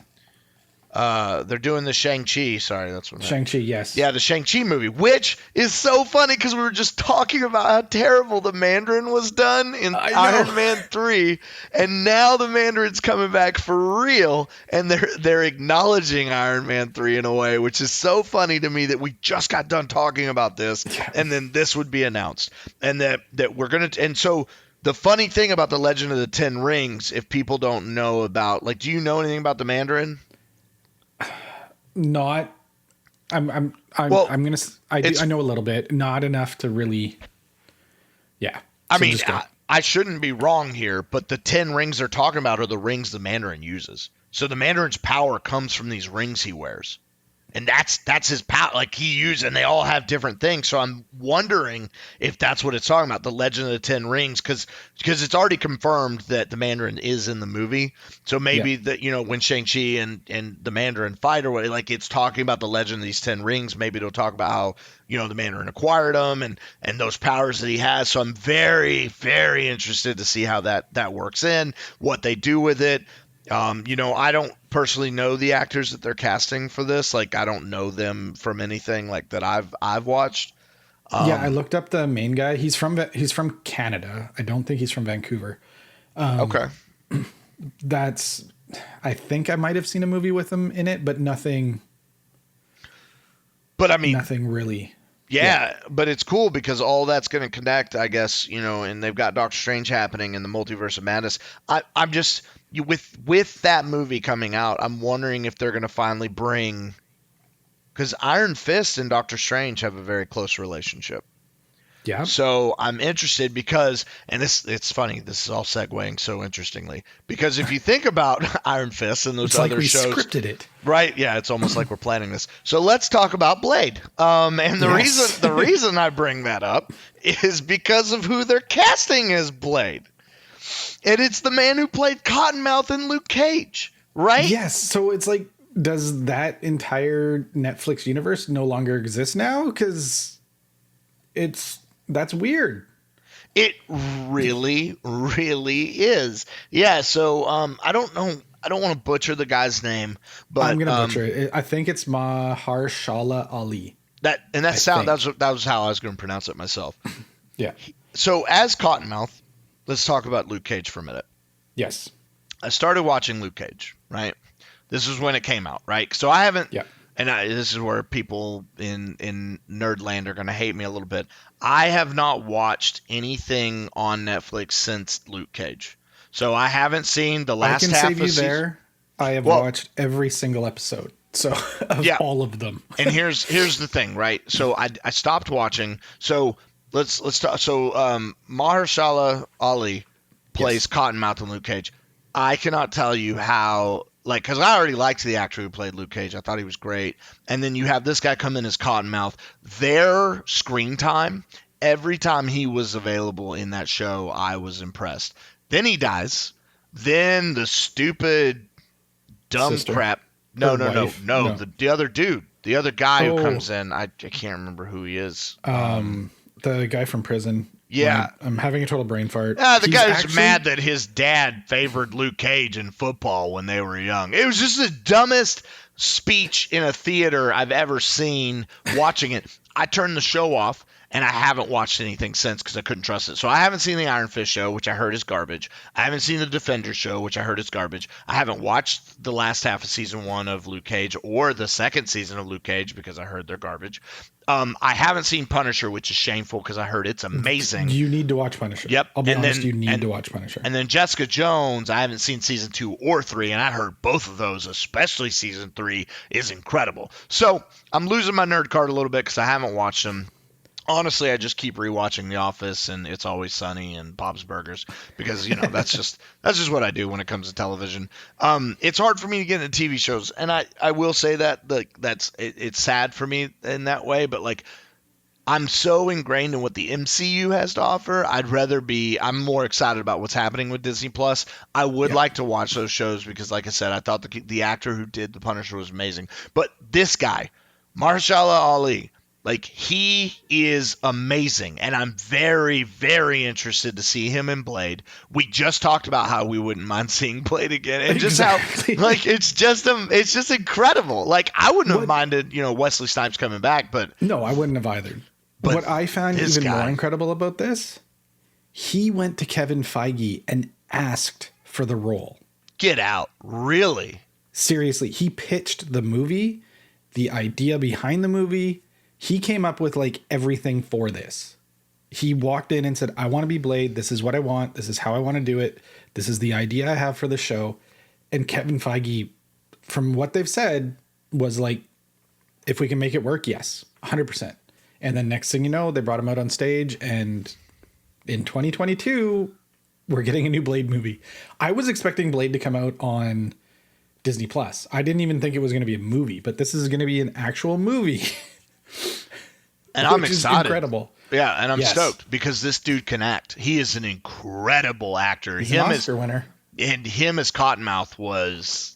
S2: They're doing the Shang-Chi. Sorry, that's what.
S1: Shang-Chi, yes.
S2: Yeah, the Shang-Chi movie, which is so funny because we were just talking about how terrible the Mandarin was done in Iron Man 3, and now the Mandarin's coming back for real, and they're acknowledging Iron Man 3 in a way, which is so funny to me that we just got done talking about this, and then this would be announced, and that we're gonna. And so the funny thing about the Legend of the Ten Rings, if people don't know about, like, do you know anything about the Mandarin?
S1: Not
S2: Well,
S1: I'm gonna. I know a little bit, not enough to really. Yeah.
S2: I
S1: So
S2: mean,
S1: just go.
S2: I shouldn't be wrong here, but the 10 rings they're talking about are the rings the Mandarin uses. So the Mandarin's power comes from these rings he wears. And that's his power. Like he used, and they all have different things. So I'm wondering if that's what it's talking about, the Legend of the Ten Rings, because it's already confirmed that the Mandarin is in the movie. So
S1: Yeah.
S2: maybe that when Shang-Chi and the Mandarin fight or what, like it's talking about the Legend of these Ten Rings. Maybe it'll talk about how the Mandarin acquired them and those powers that he has. So I'm very very interested to see how that works in, what they do with it. I don't personally know the actors that they're casting for this. Like, I don't know them from anything like that I've watched.
S1: Yeah, I looked up the main guy. He's from Canada. I don't think he's from Vancouver.
S2: Okay,
S1: That's. I think I might have seen a movie with him in it, but nothing.
S2: but I mean,
S1: Nothing really.
S2: yeah, but it's cool because all that's going to connect, I guess. And they've got Doctor Strange happening in the Multiverse of Madness. I'm just with that movie coming out, I'm wondering if they're going to finally bring, because Iron Fist and Doctor Strange have a very close relationship.
S1: Yeah.
S2: So I'm interested because, and it's funny, this is all segueing so interestingly, because if you think about Iron Fist and those
S1: It's like
S2: other
S1: we
S2: shows,
S1: scripted it.
S2: right? Yeah, it's almost like we're planning this. So let's talk about Blade. And
S1: Yes.
S2: the reason I bring that up is because of who they're casting as Blade, and it's the man who played Cottonmouth in Luke Cage, right?
S1: Yes. So it's like, does that entire Netflix universe no longer exist now? Because that's weird.
S2: It really, really is. Yeah. So I don't know. I don't want to butcher the guy's name, but
S1: I'm gonna butcher it. I think it's Mahershala Ali.
S2: that sound that was how I was going to pronounce it myself.
S1: Yeah.
S2: So as Cottonmouth, let's talk about Luke Cage for a minute.
S1: Yes.
S2: I started watching Luke Cage, right? This is when it came out, right? So I haven't,
S1: Yeah.
S2: and this is where people in Nerdland are going to hate me a little bit. I have not watched anything on Netflix since Luke Cage. So I haven't seen the
S1: I
S2: last
S1: can
S2: half
S1: save
S2: of
S1: you
S2: season.
S1: there. I have
S2: Well,
S1: watched every single episode. So of
S2: yeah.
S1: all of them.
S2: And here's the thing, right? So I stopped watching. So let's talk. So Mahershala Ali plays Cottonmouth in Luke Cage. I cannot tell you how, like, because I already liked the actor who played Luke Cage. I thought he was great. And then you have this guy come in as Cottonmouth. Their screen time, every time he was available in that show, I was impressed. Then he dies. Then the stupid, dumb
S1: Sister.
S2: crap. No.
S1: Or wife. No.
S2: The other dude, the other guy who
S1: Oh.
S2: comes in. I can't remember who he is.
S1: The guy from prison.
S2: Yeah.
S1: I'm having a total brain fart.
S2: The
S1: He's
S2: guy was
S1: actually-
S2: mad that his dad favored Luke Cage in football when they were young. It was just the dumbest speech in a theater I've ever seen watching it. I turned the show off, and I haven't watched anything since because I couldn't trust it. So I haven't seen the Iron Fist show, which I heard is garbage. I haven't seen the Defenders show, which I heard is garbage. I haven't watched the last half of season 1 of Luke Cage or the second season of Luke Cage because I heard they're garbage. I haven't seen Punisher, which is shameful because I heard it's amazing.
S1: You need to watch Punisher.
S2: Yep.
S1: I'll be
S2: And
S1: honest,
S2: then-
S1: you need
S2: and-
S1: to watch Punisher.
S2: And then Jessica Jones, I haven't seen season 2 or 3, and I heard both of those, especially season 3, is incredible. So I'm losing my nerd card a little bit because I haven't watched them. Honestly, I just keep rewatching The Office and It's Always Sunny and Bob's Burgers because that's just what I do when it comes to television. It's hard for me to get into TV shows, and I will say that it's sad for me in that way, but like I'm so ingrained in what the MCU has to offer. I'm more excited about what's happening with Disney Plus. I would like to watch those shows because, like I said, I thought the actor who did the Punisher was amazing. But this guy, Mahershala Ali, like, he is amazing, and I'm very, very interested to see him in Blade. We just talked about how we wouldn't mind seeing Blade again, and just
S1: Exactly.
S2: how, like, it's just incredible. Like, I wouldn't have minded, Wesley Snipes coming back, but
S1: No, I wouldn't have either.
S2: But
S1: what I found
S2: this
S1: even
S2: guy-
S1: more incredible about this, he went to Kevin Feige and asked for the role.
S2: get out, really?
S1: Seriously, he pitched the movie, the idea behind the movie. He came up with like everything for this. He walked in and said, I want to be Blade. This is what I want. This is how I want to do it. This is the idea I have for the show. And Kevin Feige, from what they've said, was like If we can make it work, yes, 100%. And then next thing you know, they brought him out on stage, and in 2022, we're getting a new Blade movie. I was expecting Blade to come out on Disney Plus. I didn't even think it was going to be a movie, but this is going to be an actual movie.
S2: And I'm excited.
S1: Incredible.
S2: Yeah, and I'm stoked because this dude can act. He is an incredible actor.
S1: He's an Oscar winner.
S2: And him as Cottonmouth was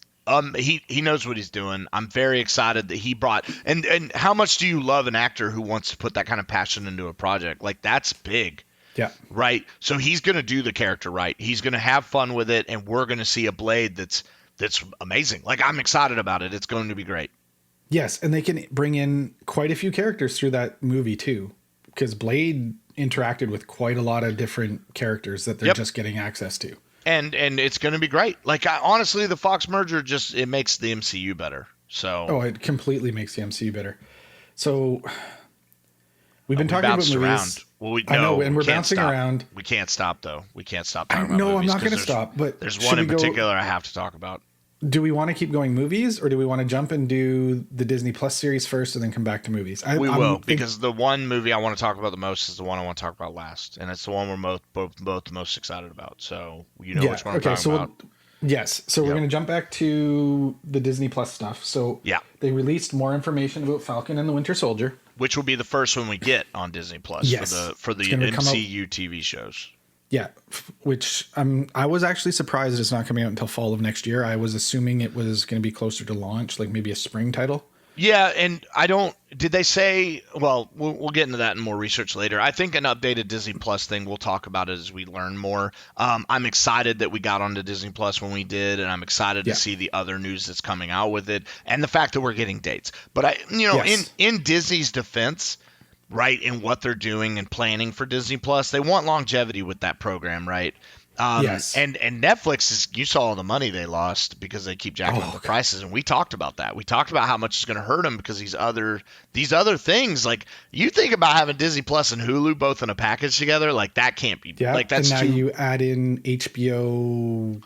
S2: he knows what he's doing. I'm very excited that he brought and how much do you love an actor who wants to put that kind of passion into a project? Like, that's big.
S1: Yeah.
S2: Right? So he's going to do the character right. He's going to have fun with it, and we're going to see a Blade that's amazing. Like, I'm excited about it. It's going to be great.
S1: Yes, and they can bring in quite a few characters through that movie too, because Blade interacted with quite a lot of different characters that they're just getting access to.
S2: And it's going to be great. Like, honestly, the Fox merger it makes the MCU better. So
S1: it completely makes the MCU better. So we've been talking about movies.
S2: Around. Well,
S1: I know, and we're bouncing around.
S2: We can't stop, though. We can't stop talking about
S1: movies. No, I'm
S2: movies,
S1: not going to stop. But
S2: there's one in particular I have to talk about.
S1: Do we want to keep going movies, or do we want to jump and do the Disney Plus series first and then come back to movies?
S2: We will, because the one movie I want to talk about the most is the one I want to talk about last, and it's the one we're both most excited about. So which one I'm talking about.
S1: Yes, so we're going to jump back to the Disney Plus stuff. So they released more information about Falcon and the Winter Soldier,
S2: which will be the first one we get on Disney Plus for the MCU TV shows.
S1: Yeah, which I was actually surprised it's not coming out until fall of next year. I was assuming it was going to be closer to launch, like maybe a spring title.
S2: Yeah, and did they say, well, we'll get into that in more research later. I think an updated Disney Plus thing, we'll talk about it as we learn more. I'm excited that we got onto Disney Plus when we did, and I'm excited to see the other news that's coming out with it, and the fact that we're getting dates. But in Disney's defense, right, in what they're doing and planning for Disney Plus, they want longevity with that program, right? And Netflix you saw all the money they lost because they keep jacking up the prices, and we talked about that. We talked about how much it's going to hurt them because these other things, like, you think about having Disney Plus and Hulu both in a package together, like, that can't be like that's.
S1: And now you add in HBO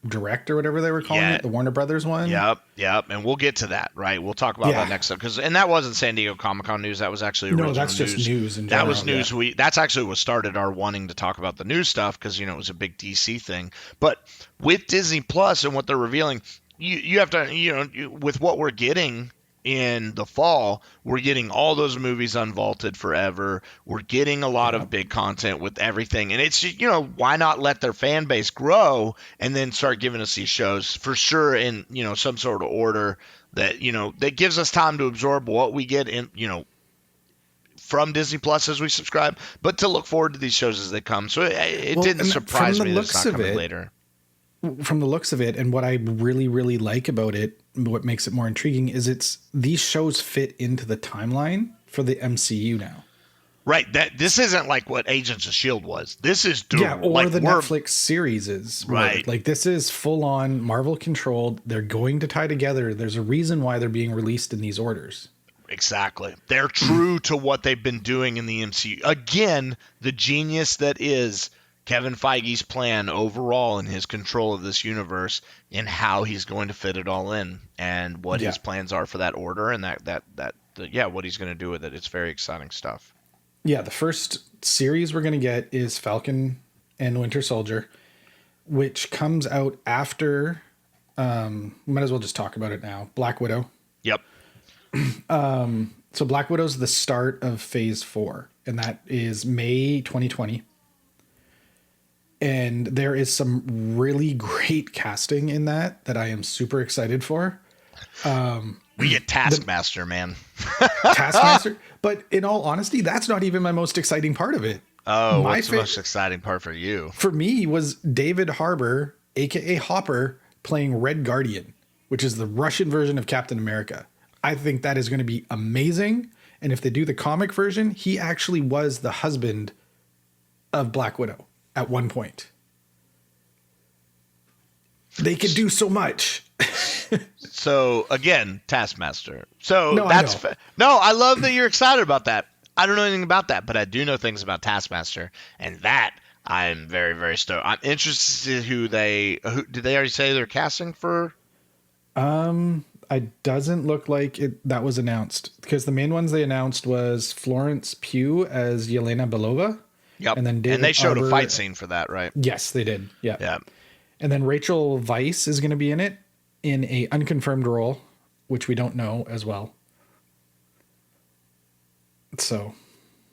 S1: Direct or whatever they were calling it, the Warner Brothers one.
S2: Yep, and we'll get to that, right? We'll talk about that next time, and that wasn't San Diego Comic-Con news. That was actually original news.
S1: No, that's just news in
S2: That
S1: general.
S2: was news. That's actually what started our wanting to talk about the news stuff, because it was a big DC thing. But with Disney Plus and what they're revealing, you have to with what we're getting in the fall, we're getting all those movies unvaulted forever. We're getting a lot of big content with everything. And it's just, why not let their fan base grow and then start giving us these shows for sure in, some sort of order that, that gives us time to absorb what we get in, from Disney Plus as we subscribe, but to look forward to these shows as they come. So it didn't surprise me that it's not coming later.
S1: From the looks of it, and what I really, really like about it, what makes it more intriguing, is these shows fit into the timeline for the MCU now.
S2: Right. This isn't like what Agents of S.H.I.E.L.D. was. This is
S1: or like the Netflix series is.
S2: Right.
S1: Like, this is full on Marvel controlled. They're going to tie together. There's a reason why they're being released in these orders.
S2: Exactly. They're true to what they've been doing in the MCU. Again, the genius that is Kevin Feige's plan overall in his control of this universe and how he's going to fit it all in and what his plans are for that order and what he's going to do with it. It's very exciting stuff.
S1: Yeah, the first series we're going to get is Falcon and Winter Soldier, which comes out after, might as well just talk about it now, Black Widow.
S2: Yep.
S1: So Black Widow's the start of Phase 4, and that is May 2020. And there is some really great casting in that I am super excited for.
S2: We get Taskmaster, man.
S1: Taskmaster? But in all honesty, that's not even my most exciting part of it.
S2: Oh, what's the most exciting part for you?
S1: For me was David Harbour, a.k.a. Hopper, playing Red Guardian, which is the Russian version of Captain America. I think that is going to be amazing. And if they do the comic version, he actually was the husband of Black Widow at one point. They could do so much.
S2: So again, Taskmaster. So I love that you're excited about that. I don't know anything about that, but I do know things about Taskmaster, and that I'm very, very stoked. I'm interested who did they already say they're casting for?
S1: It doesn't look like that was announced, because the main ones they announced was Florence Pugh as Yelena Belova.
S2: Yep.
S1: And then
S2: And they
S1: David
S2: showed
S1: Arbor,
S2: a fight scene for that, right?
S1: Yes, they did. Yeah.
S2: Yeah.
S1: And then Rachel Weisz is going to be in it in a unconfirmed role, which we don't know as well. So,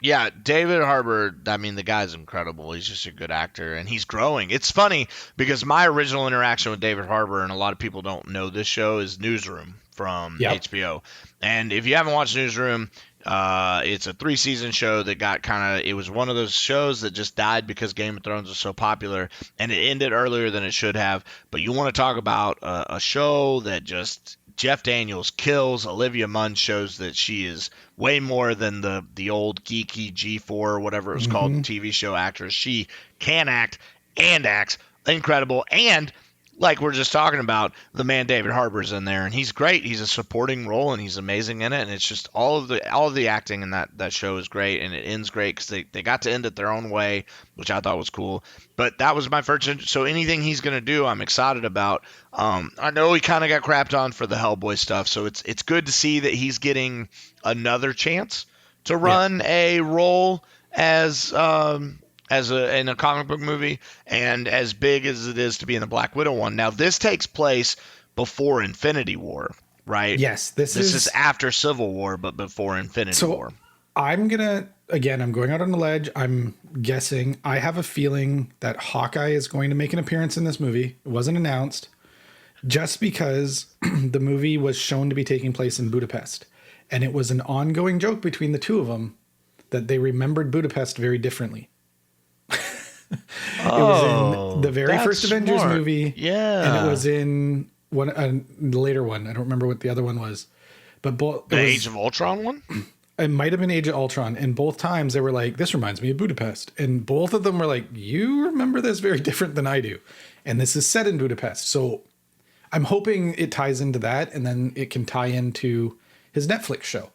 S2: Yeah, David Harbour, I mean, the guy's incredible. He's just a good actor, and he's growing. It's funny because my original interaction with David Harbour, and a lot of people don't know this show, is Newsroom from HBO. And if you haven't watched Newsroom, it's a 3-season show that got it was one of those shows that just died because Game of Thrones was so popular, and it ended earlier than it should have. But you want to talk about a show that just Jeff Daniels kills. Olivia Munn shows that she is way more than the old geeky G4 or whatever it was called TV show actress. She can act and acts incredible. And like we're just talking about, the man David Harbour's in there, and he's great. He's a supporting role, and he's amazing in it. And it's just all of the acting in that show is great, and it ends great because they got to end it their own way, which I thought was cool. But that was my first. So anything he's gonna do, I'm excited about. I know he kind of got crapped on for the Hellboy stuff, so it's good to see that he's getting another chance to run a role as in a comic book movie, and as big as it is to be in the Black Widow one. Now, this takes place before Infinity War, right?
S1: Yes, this
S2: is after Civil War, but before Infinity War.
S1: I'm going out on the ledge. I'm guessing. I have a feeling that Hawkeye is going to make an appearance in this movie. It wasn't announced, just because the movie was shown to be taking place in Budapest. And it was an ongoing joke between the two of them that they remembered Budapest very differently. It was in the very first Avengers movie.
S2: Yeah.
S1: And it was in the later one. I don't remember what the other one was. But
S2: the Age of Ultron one?
S1: It might have been Age of Ultron. And both times they were like, this reminds me of Budapest. And both of them were like, you remember this very different than I do. And this is set in Budapest. So I'm hoping it ties into that, and then it can tie into his Netflix show.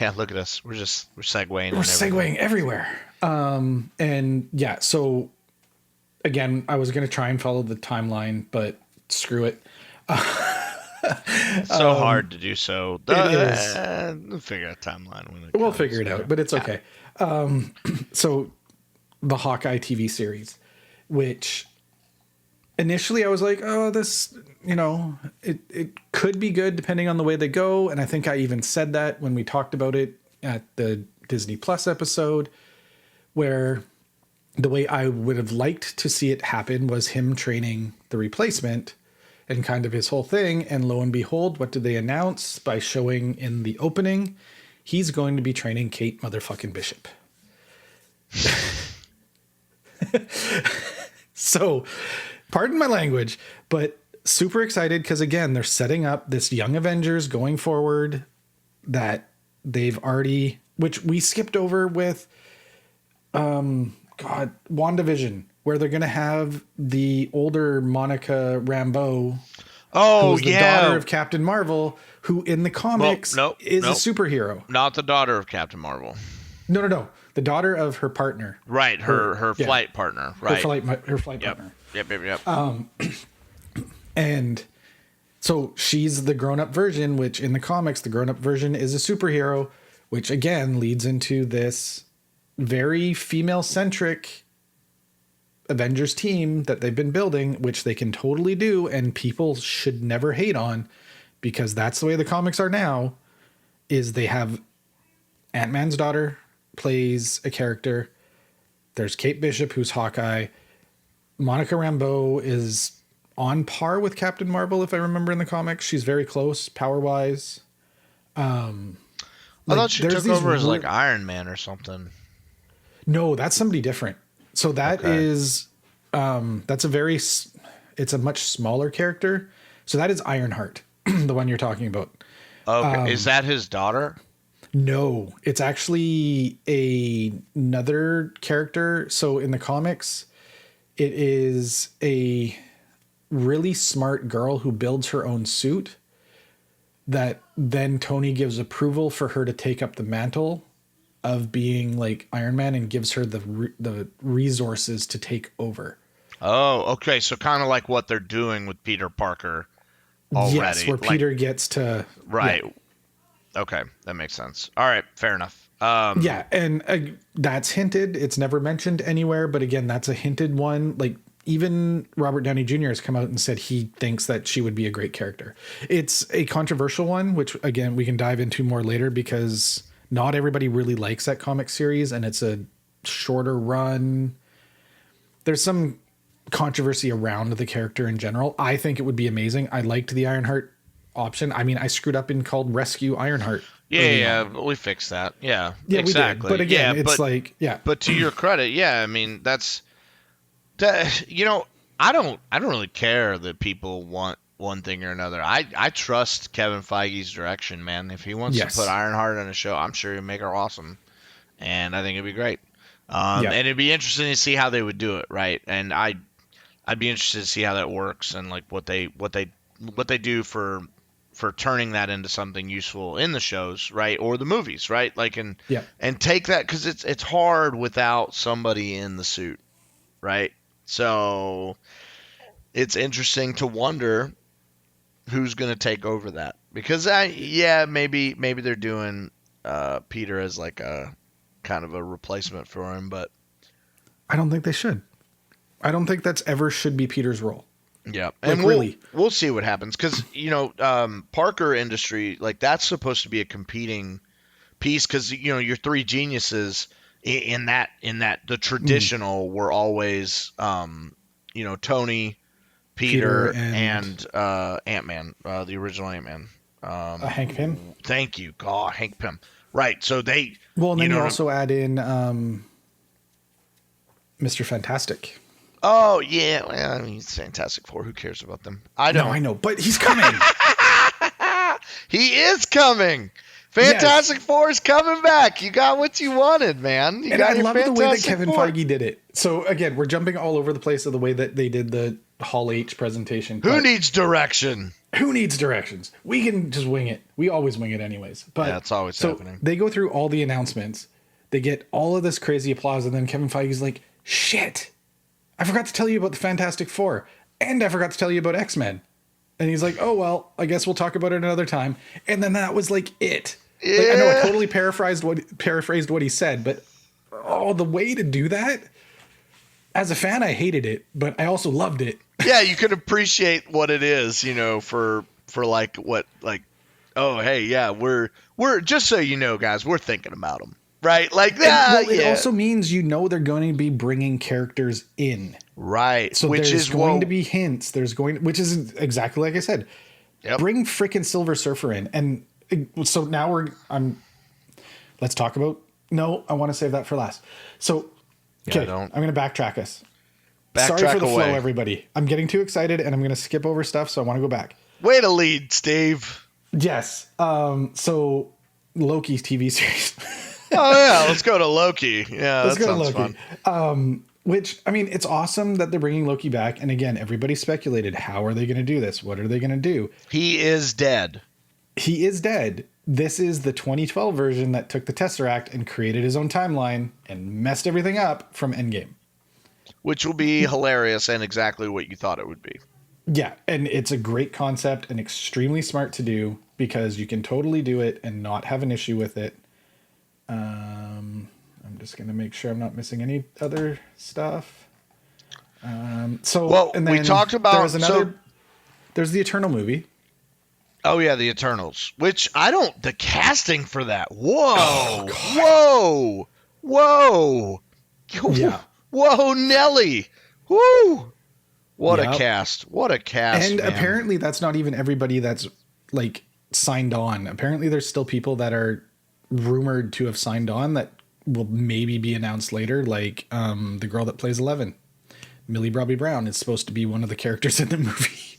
S2: Yeah, look at us. We're segueing.
S1: We're segueing everywhere. And yeah, so again, I was going to try and follow the timeline, but screw it.
S2: So hard to do so.
S1: It is.
S2: We'll figure out timeline when
S1: we'll figure it out, but it's okay. So the Hawkeye TV series, which initially I was like, oh, this, it could be good depending on the way they go. And I think I even said that when we talked about it at the Disney Plus episode, where the way I would have liked to see it happen was him training the replacement and kind of his whole thing. And lo and behold, what did they announce by showing in the opening? He's going to be training Kate motherfucking Bishop. So, pardon my language, but super excited because, again, they're setting up this Young Avengers going forward that they've already, which we skipped over with, WandaVision, where they're going to have the older Monica Rambeau, who's the daughter of Captain Marvel, who in the comics is a superhero.
S2: Not the daughter of Captain Marvel.
S1: No. The daughter of her partner.
S2: Right, her flight partner. Right.
S1: Her flight partner.
S2: Yep.
S1: And so she's the grown-up version, which in the comics, the grown-up version is a superhero, which again leads into this very female-centric Avengers team that they've been building, which they can totally do, and people should never hate on, because that's the way the comics are now, is they have Ant-Man's daughter plays a character. There's Kate Bishop, who's Hawkeye. Monica Rambeau is on par with Captain Marvel, if I remember in the comics. She's very close, power-wise.
S2: I thought she took over as like Iron Man or something.
S1: No, that's somebody different. So that is, it's a much smaller character. So that is Ironheart, the one you're talking about.
S2: Okay, is that his daughter?
S1: No, it's actually another character. So in the comics, it is a really smart girl who builds her own suit that then Tony gives approval for her to take up the mantle of being like Iron Man, and gives her the resources to take over.
S2: Oh, okay. So kind of like what they're doing with Peter Parker already.
S1: Yes, where Peter gets to
S2: right.
S1: Yeah.
S2: Okay, that makes sense. All right, fair enough.
S1: Yeah, and that's hinted. It's never mentioned anywhere, but again, that's a hinted one. Like even Robert Downey Jr. has come out and said he thinks that she would be a great character. It's a controversial one, which again we can dive into more later because not everybody really likes that comic series, and it's a shorter run. There's some controversy around the character in general. I think it would be amazing. I liked the Ironheart option. I mean, I screwed up and called Rescue Ironheart.
S2: Yeah, we fixed that. Yeah, exactly.
S1: We did. But again,
S2: yeah,
S1: it's like, yeah.
S2: But to your credit, yeah, I mean, you know, I don't really care that people want one thing or another. I trust Kevin Feige's direction, man. If he wants to put Ironheart on a show, I'm sure he'll make her awesome, and I think it'd be great. And it'd be interesting to see how they would do it, right? And I'd be interested to see how that works and like what they do for turning that into something useful in the shows, right, or the movies, right? Like and take that because it's hard without somebody in the suit, right? So it's interesting to wonder who's going to take over that because maybe they're doing Peter as like a kind of a replacement for him, but
S1: I don't think they should. I don't think that's ever should be Peter's role.
S2: Yeah,
S1: like,
S2: and
S1: really,
S2: we'll see what happens because Parker Industry, like that's supposed to be a competing piece because your three geniuses in that the traditional were always Tony, Peter and Ant-Man, the original Ant-Man,
S1: Hank Pym.
S2: Thank you, God, Hank Pym. Right, so they
S1: and then you also add in Mr. Fantastic.
S2: Oh, yeah. Well, I mean, it's Fantastic Four. Who cares about them? I don't.
S1: No, I know, but he's coming.
S2: He is coming. Fantastic Four is coming back. You got what you wanted, man.
S1: I love the way that Kevin Feige did it. So, again, we're jumping all over the place of the way that they did the Hall H presentation.
S2: Who needs direction?
S1: Who needs directions? We can just wing it. We always wing it anyways. But
S2: yeah, it's always happening.
S1: They go through all the announcements. They get all of this crazy applause, and then Kevin Feige's like, shit. I forgot to tell you about the Fantastic Four, and I forgot to tell you about X-Men. And he's like, oh, well, I guess we'll talk about it another time. And then that was like it.
S2: Yeah.
S1: Like, I know I totally paraphrased what he said, but the way to do that, as a fan, I hated it, but I also loved it.
S2: Yeah, you can appreciate what it is, for like what, like, oh, hey, yeah, we're just so you know, guys, we're thinking about them. Right, like that.
S1: It also means they're going to be bringing characters in.
S2: Right,
S1: so there's going to be hints. Which is exactly like I said.
S2: Yep.
S1: Bring freaking Silver Surfer in, and so now let's talk about. No, I want to save that for last. So, okay, I'm going to backtrack us. Sorry for the flow, everybody. I'm getting too excited, and I'm going to skip over stuff. So I want to go back.
S2: Way to lead, Steve.
S1: Yes. So Loki's TV series.
S2: Oh yeah, let's go to Loki. Yeah,
S1: let's
S2: that
S1: go
S2: sounds
S1: to Loki.
S2: Fun.
S1: Which, I mean, it's awesome that they're bringing Loki back. And again, everybody speculated, how are they going to do this? What are they going to do?
S2: He is dead.
S1: He is dead. This is the 2012 version that took the Tesseract and created his own timeline and messed everything up from Endgame.
S2: Which will be hilarious and exactly what you thought it would be.
S1: Yeah, and it's a great concept and extremely smart to do because you can totally do it and not have an issue with it. I'm just going to make sure I'm not missing any other stuff. And then
S2: we talked about
S1: there's the Eternal movie.
S2: Oh yeah, the Eternals. Which the casting for that. Whoa.
S1: Oh,
S2: whoa. Yeah. Whoa, Nelly. Woo. What a cast. What a cast.
S1: And
S2: man.
S1: Apparently that's not even everybody that's like signed on. Apparently there's still people that are rumored to have signed on that will maybe be announced later, like the girl that plays 11, Millie Bobby Brown, is supposed to be one of the characters in the movie.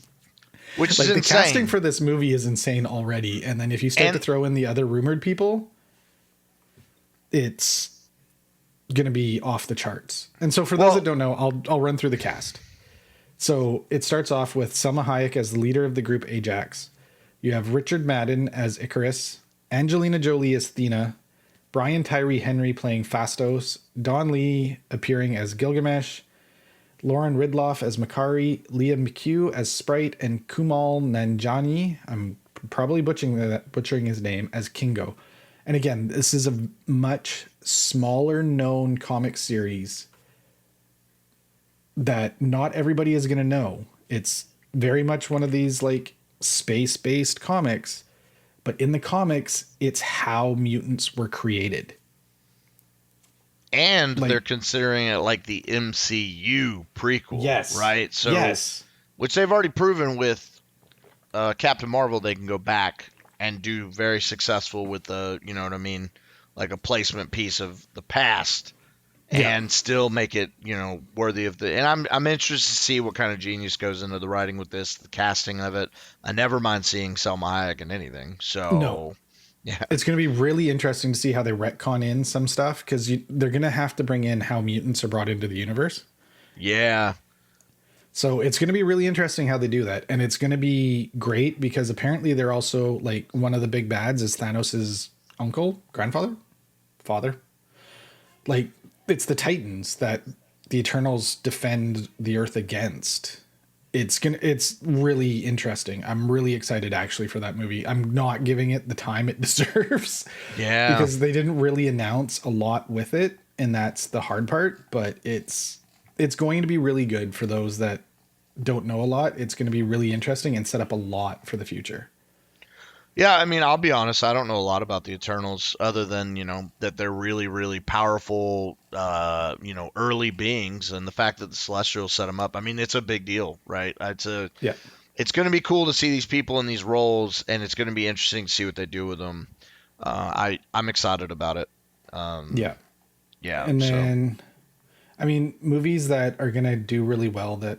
S2: Which is
S1: the
S2: insane.
S1: casting for this movie is insane already, and then if you start to throw in the other rumored people, it's gonna be off the charts. And so for those that don't know, I'll run through the cast. So it starts off with Selma Hayek as the leader of the group Ajax. You have Richard Madden as Icarus, Angelina Jolie as Athena, Brian Tyree Henry playing Phastos, Don Lee appearing as Gilgamesh, Lauren Ridloff as Makari, Leah McHugh as Sprite, and Kumal Nanjiani, I'm probably butchering his name, as Kingo. And again, this is a much smaller known comic series that not everybody is going to know. It's very much one of these like space-based comics, but in the comics, it's how mutants were created.
S2: And
S1: Like,
S2: they're considering it like the MCU prequel,
S1: yes,
S2: right? So,
S1: yes,
S2: which they've already proven with Captain Marvel, they can go back and do very successful with the, you know what I mean, like a placement piece of the past, and still make it, you know, worthy of the. And I'm interested to see what kind of genius goes into the writing with this, the casting of it. I never mind seeing Selma Hayek in anything. So
S1: No.
S2: yeah,
S1: It's going to be really interesting to see how they retcon in some stuff, because they're going to have to bring in how mutants are brought into the universe.
S2: yeah,
S1: So it's going to be really interesting how they do that. And it's going to be great because apparently they're also like one of the big bads is Thanos's uncle, grandfather, father. Like it's the Titans that the Eternals defend the Earth against. It's really interesting. I'm really excited actually for that movie. I'm not giving it the time it deserves.
S2: yeah.
S1: Because they didn't really announce a lot with it, and that's the hard part, but it's going to be really good for those that don't know a lot. It's going to be really interesting and set up a lot for the future.
S2: Yeah, I mean, I'll be honest, I don't know a lot about the Eternals other than, you know, that they're really, really powerful, you know, early beings, and the fact that the Celestials set them up. I mean, it's a big deal, right?
S1: Yeah.
S2: It's going to be cool to see these people in these roles, and it's going to be interesting to see what they do with them. I'm excited about it.
S1: Yeah.
S2: Yeah.
S1: And
S2: So
S1: then, I mean, movies that are going to do really well that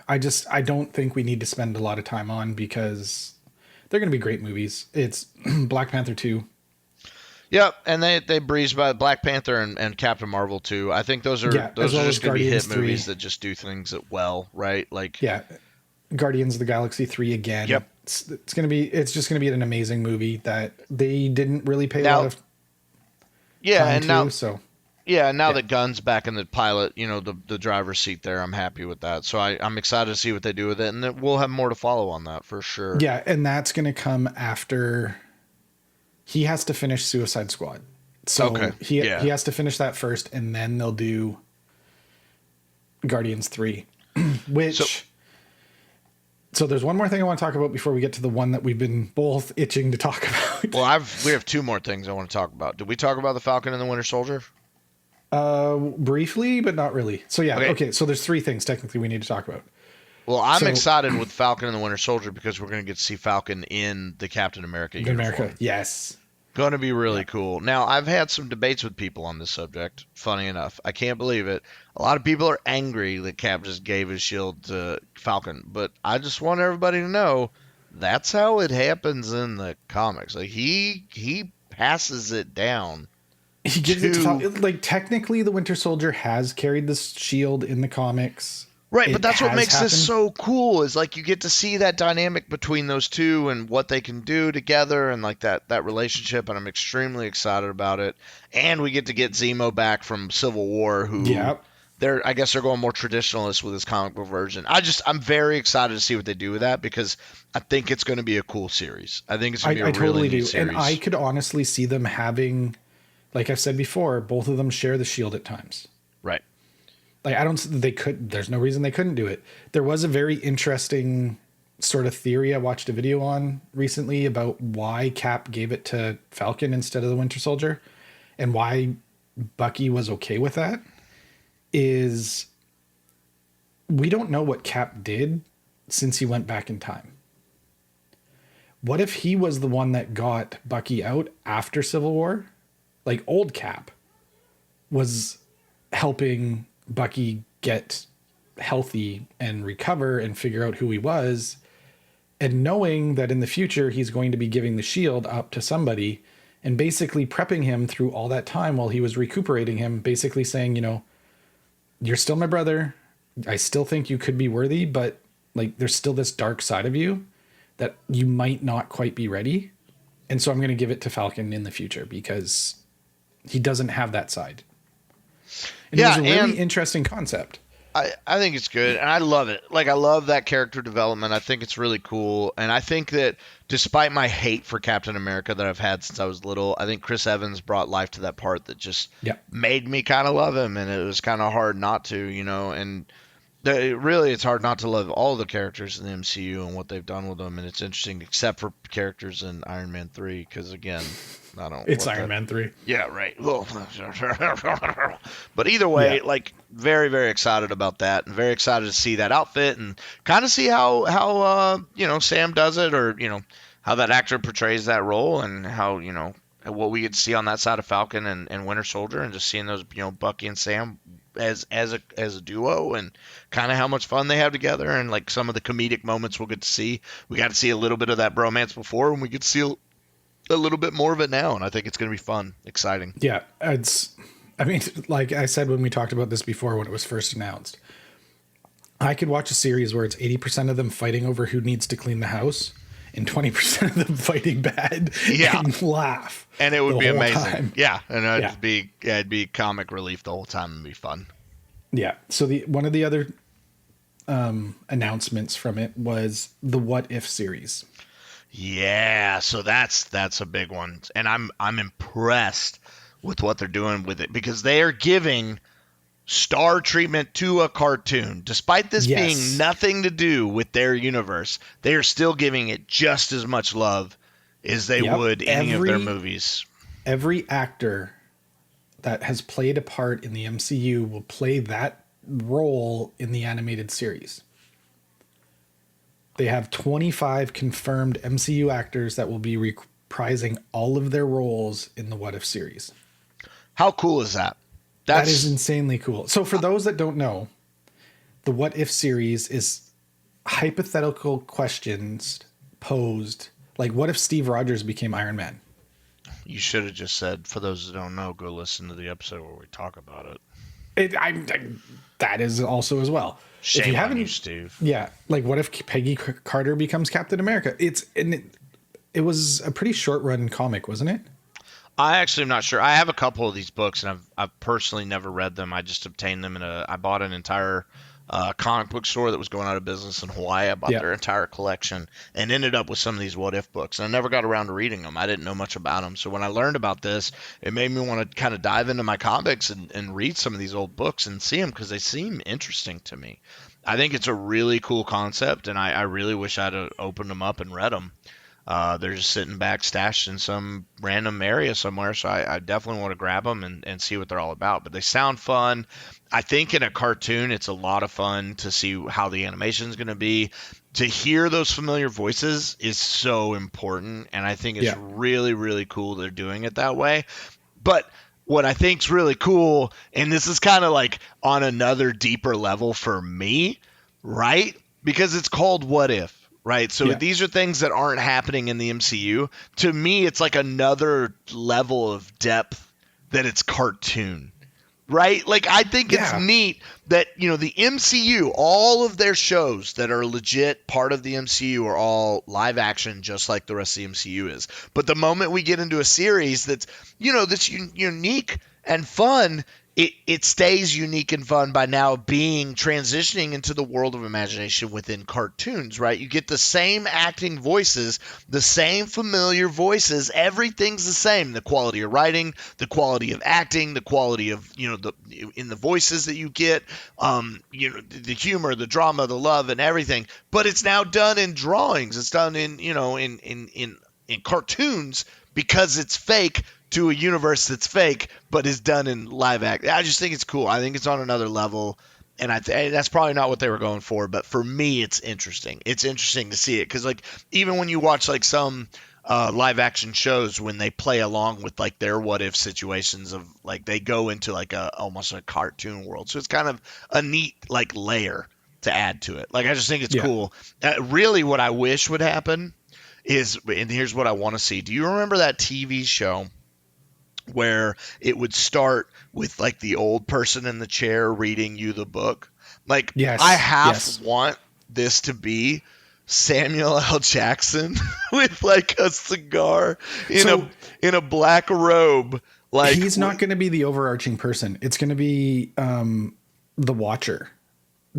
S1: I don't think we need to spend a lot of time on because they're going to be great movies. It's Black Panther 2.
S2: yeah, and they breeze by Black Panther and Captain Marvel too. I think those are
S1: as well as
S2: just going to be hit
S1: Guardians 3.
S2: movies that just do things that well, right? Like,
S1: Yeah. Guardians of the Galaxy 3 again.
S2: yep.
S1: It's just going to be an amazing movie that they didn't really pay a
S2: Now,
S1: lot of
S2: yeah,
S1: time
S2: and
S1: to.
S2: now
S1: So
S2: Yeah, now
S1: yeah.
S2: that Gunn's back in the pilot, you know, the driver's seat there, I'm happy with that. So I'm excited to see what they do with it, and then we'll have more to follow on that for sure.
S1: Yeah, and that's going to come after he has to finish Suicide Squad. So
S2: Okay,
S1: he
S2: yeah.
S1: has to finish that first, and then they'll do Guardians 3, which... So there's one more thing I want to talk about before we get to the one that we've been both itching to talk about.
S2: Well, we have two more things I want to talk about. Did we talk about the Falcon and the Winter Soldier?
S1: Briefly, but not really. So yeah,
S2: Okay.
S1: okay. So there's three things technically we need to talk about.
S2: Well, I'm
S1: So-
S2: excited with Falcon and the Winter Soldier because we're going to get to see Falcon in the Captain America
S1: Captain
S2: uniform.
S1: America, yes.
S2: Going to be really cool. Now, I've had some debates with people on this subject. Funny enough, I can't believe it. A lot of people are angry that Cap just gave his shield to Falcon, but I just want everybody to know that's how it happens in the comics. Like he passes it down.
S1: He gives it to Falcon. Like technically, the Winter Soldier has carried this shield in the comics.
S2: Right,
S1: It
S2: but that's what
S1: has
S2: makes this
S1: happened.
S2: so cool is like you get to see that dynamic between those two and what they can do together and like that relationship, and I'm extremely excited about it. And we get to get Zemo back from Civil War, who
S1: Yep.
S2: I guess they're going more traditionalist with this comic book version. I'm very excited to see what they do with that because I think it's going to be a cool series. I think it's going to be a
S1: totally
S2: really neat
S1: do,
S2: series.
S1: and I could honestly see them having, like I've said before, both of them share the shield at times.
S2: Right.
S1: Like there's no reason they couldn't do it. There was a very interesting sort of theory I watched a video on recently about why Cap gave it to Falcon instead of the Winter Soldier and why Bucky was okay with that is we don't know what Cap did since he went back in time. What if he was the one that got Bucky out after Civil War? Like old Cap was helping Bucky get healthy and recover and figure out who he was, and knowing that in the future he's going to be giving the shield up to somebody and basically prepping him through all that time while he was recuperating him, basically saying, you know, you're still my brother. I still think you could be worthy, but like there's still this dark side of you that you might not quite be ready. And so I'm going to give it to Falcon in the future because he doesn't have that side. And it was a really interesting concept.
S2: I think it's good, and I love it. Like, I love that character development. I think it's really cool, and I think that despite my hate for Captain America that I've had since I was little, I think Chris Evans brought life to that part that just
S1: Yeah.
S2: made me kind of love him, and it was kind of hard not to, you know. And really, it's hard not to love all the characters in the MCU and what they've done with them, and it's interesting, except for characters in Iron Man 3, because again, I don't.
S1: It's
S2: what
S1: Iron
S2: that,
S1: Man 3.
S2: Yeah, right. Well, but either way,
S1: Yeah.
S2: like very, very excited about that, and very excited to see that outfit and kind of see how you know, Sam does it, or you know, how that actor portrays that role, and how, you know, what we get to see on that side of Falcon and Winter Soldier, and just seeing those, you know, Bucky and Sam as a duo, and kind of how much fun they have together, and like some of the comedic moments we'll get to see. We got to see a little bit of that bromance before, and we get to see a little bit more of it now, and I think it's going to be fun, exciting.
S1: Yeah. I mean, like I said when we talked about this before, when it was first announced, I could watch a series where it's 80% of them fighting over who needs to clean the house and 20% of them fighting bad,
S2: Yeah.
S1: and laugh.
S2: And it would
S1: the
S2: be
S1: whole
S2: amazing.
S1: time.
S2: Yeah, and
S1: Yeah.
S2: it'd be comic relief the whole time, and be fun.
S1: Yeah. So one of the other announcements from it was the What If series.
S2: Yeah, so that's a big one, and I'm impressed with what they're doing with it, because they are giving star treatment to a cartoon, despite this
S1: Yes.
S2: being nothing to do with their universe. They are still giving it just as much love as they
S1: Yep.
S2: would any of their movies.
S1: Every actor that has played a part in the MCU will play that role in the animated series. They have 25 confirmed MCU actors that will be reprising all of their roles in the What If series.
S2: How cool is that?
S1: That is insanely cool. So for those that don't know, the What If series is hypothetical questions posed. Like, what if Steve Rogers became Iron Man?
S2: You should have just said, for those that don't know, go listen to the episode where we talk about it.
S1: That is also as well.
S2: Shame
S1: if you
S2: on
S1: haven't,
S2: you, Steve.
S1: Yeah, like what if Peggy Carter becomes Captain America? It was a pretty short run comic, wasn't it?
S2: I actually am not sure. I have a couple of these books, and I've personally never read them. I just obtained them I bought an entire comic book store that was going out of business in Hawaii. I bought their entire collection and ended up with some of these What If books. And I never got around to reading them. I didn't know much about them. So when I learned about this, it made me want to kind of dive into my comics and read some of these old books and see them, because they seem interesting to me. I think it's a really cool concept, and I really wish I'd have opened them up and read them. They're just sitting back, stashed in some random area somewhere, so I definitely want to grab them and see what they're all about. But they sound fun. I think in a cartoon, it's a lot of fun to see how the animation is going to be. To hear those familiar voices is so important, and I think it's really, really cool they're doing it that way. But what I think's really cool, and this is kind of like on another deeper level for me, right? Because it's called What If. Right. So these are things that aren't happening in the MCU. To me, it's like another level of depth that it's cartoon. Right. Like, I think it's neat that, you know, the MCU, all of their shows that are legit part of the MCU are all live action, just like the rest of the MCU is. But the moment we get into a series that's, you know, that's unique and fun, it stays unique and fun by now being transitioning into the world of imagination within cartoons, right? You get the same acting voices, the same familiar voices. Everything's the same. The quality of writing, the quality of acting, the quality of, you know, in the voices that you get, you know, the humor, the drama, the love, and everything. But it's now done in drawings. It's done in, you know, in cartoons, because it's fake to a universe that's fake, but is done in live act. I just think it's cool. I think it's on another level, and that's probably not what they were going for. But for me, it's interesting. It's interesting to see it, because like even when you watch like some live action shows, when they play along with like their what if situations of like they go into like almost a cartoon world. So it's kind of a neat like layer to add to it. Like I just think it's cool. Really, what I wish would happen is, and here's what I want to see. Do you remember that TV show where it would start with like the old person in the chair reading you the book? Like, I want this to be Samuel L. Jackson with like a cigar in a black robe. Like,
S1: he's not going to be the overarching person. It's going to be the Watcher.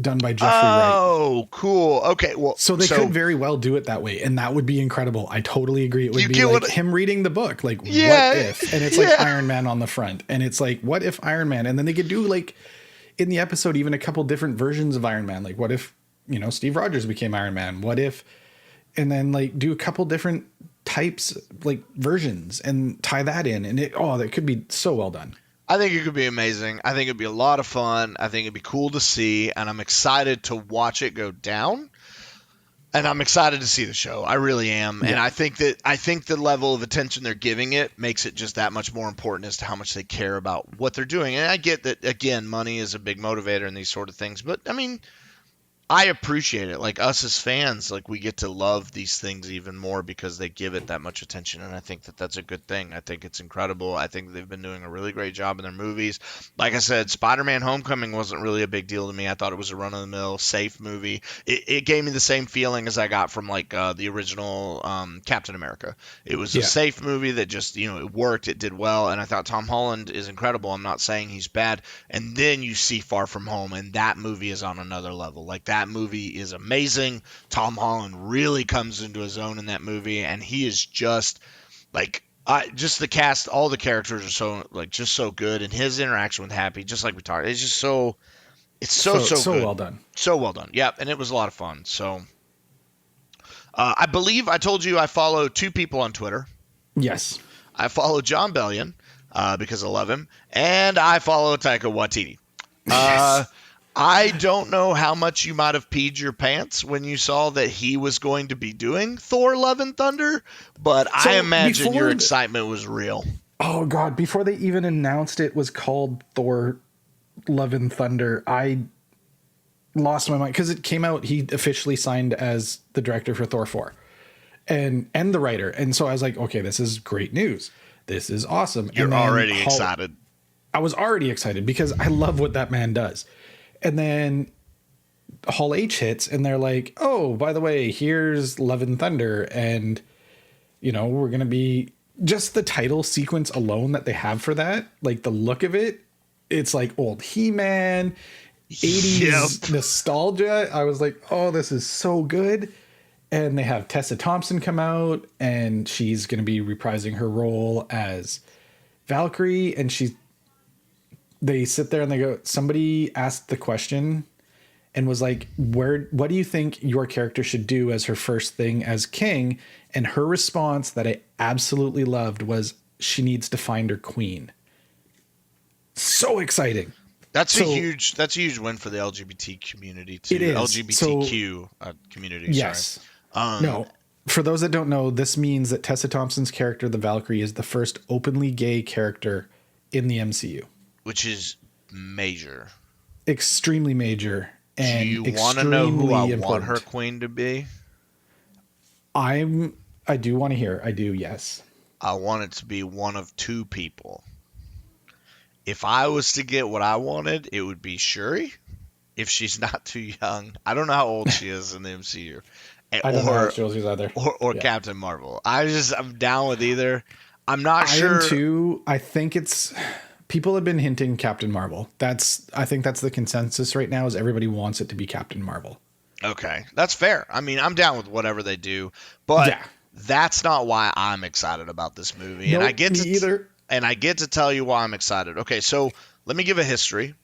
S1: done by Jeffrey Wright.
S2: Oh, cool. Okay, well,
S1: So they could very well do it that way, and that would be incredible. I totally agree. It would
S2: you
S1: be
S2: get
S1: like
S2: what?
S1: him reading the book, like what
S2: Yeah,
S1: if, and it's like
S2: yeah.
S1: Iron Man on the front, and it's like what if Iron Man, and then they could do like in the episode even a couple different versions of Iron Man, like what if Steve Rogers became Iron Man, what if, and then like do a couple different types like versions and tie that in, and that could be so well done.
S2: I think it could be amazing. I think it'd be a lot of fun. I think it'd be cool to see, and I'm excited to watch it go down. And I'm excited to see the show. I really am.
S1: Yeah.
S2: And I think the level of attention they're giving it makes it just that much more important as to how much they care about what they're doing. And I get that, again, money is a big motivator in these sort of things. But I mean, I appreciate it. Like us as fans, like we get to love these things even more because they give it that much attention, and I think that that's a good thing. I think it's incredible. I think they've been doing a really great job in their movies. Like I said, Spider-Man: Homecoming wasn't really a big deal to me. I thought it was a run-of-the-mill, safe movie. It gave me the same feeling as I got from like the original Captain America. It was a safe movie that just it worked, it did well, and I thought Tom Holland is incredible. I'm not saying he's bad. And then you see Far From Home, and that movie is on another level. Like that movie is amazing. Tom Holland really comes into his own in that movie, and he is just like just the cast, all the characters are so like just so good, and his interaction with Happy, just like we talked, it's just so so good.
S1: Well done.
S2: So well done. Yep, and it was a lot of fun. So I believe I told you I follow two people on Twitter.
S1: Yes.
S2: I follow John Bellion because I love him, and I follow Taika Waititi.
S1: Yes.
S2: I don't know how much you might have peed your pants when you saw that he was going to be doing Thor: Love and Thunder, but so I imagine your excitement was real.
S1: Oh, God. Before they even announced it was called Thor: Love and Thunder, I lost my mind because it came out. He officially signed as the director for Thor 4 and the writer. And so I was like, okay, this is great news. This is awesome.
S2: You're already excited.
S1: I was already excited because I love what that man does. And then Hall H hits and they're like, oh, by the way, here's Love and Thunder. And, we're going to be just the title sequence alone that they have for that. Like the look of it, it's like old He-Man, 80s nostalgia. I was like, oh, this is so good. And they have Tessa Thompson come out and she's going to be reprising her role as Valkyrie. And they sit there and they go, somebody asked the question and was like, what do you think your character should do as her first thing as king? And her response that I absolutely loved was, she needs to find her queen. So exciting.
S2: That's a huge win for the LGBT community too.
S1: It is.
S2: LGBTQ community.
S1: Yes. No. For those that don't know, this means that Tessa Thompson's character, the Valkyrie, is the first openly gay character in the MCU.
S2: Which is major.
S1: Extremely major. And
S2: do you want to know who I want her queen to be?
S1: I do want to hear. I do, yes.
S2: I want it to be one of two people. If I was to get what I wanted, it would be Shuri. If she's not too young. I don't know how old she is in the MCU.
S1: I don't know how old she is either.
S2: Or Captain Marvel. I'm down with either. I'm not sure.
S1: I am too. I think it's... People have been hinting Captain Marvel. I think that's the consensus right now, is everybody wants it to be Captain Marvel.
S2: Okay. That's fair. I mean, I'm down with whatever they do. But that's not why I'm excited about this movie.
S1: Nope,
S2: and I get
S1: me either.
S2: And I get to tell you why I'm excited. Okay, so let me give a history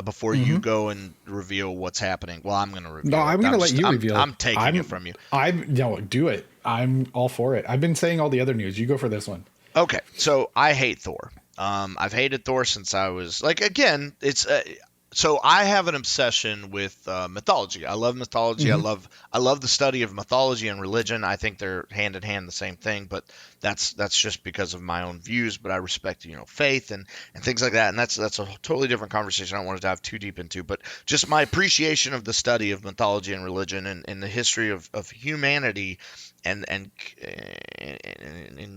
S2: before you go and reveal what's happening. Well, I'm going to reveal.
S1: No, I'm going to let you reveal.
S2: I'm taking it from you.
S1: No, do it. I'm all for it. I've been saying all the other news. You go for this one.
S2: Okay, so I hate Thor. I've hated Thor since I was like, again, it's so I have an obsession with mythology. I love mythology.
S1: Mm-hmm.
S2: I love the study of mythology and religion. I think they're hand in hand the same thing, but that's just because of my own views. But I respect faith and things like that, and that's a totally different conversation I don't want to dive too deep into. But just my appreciation of the study of mythology and religion and the history of humanity. And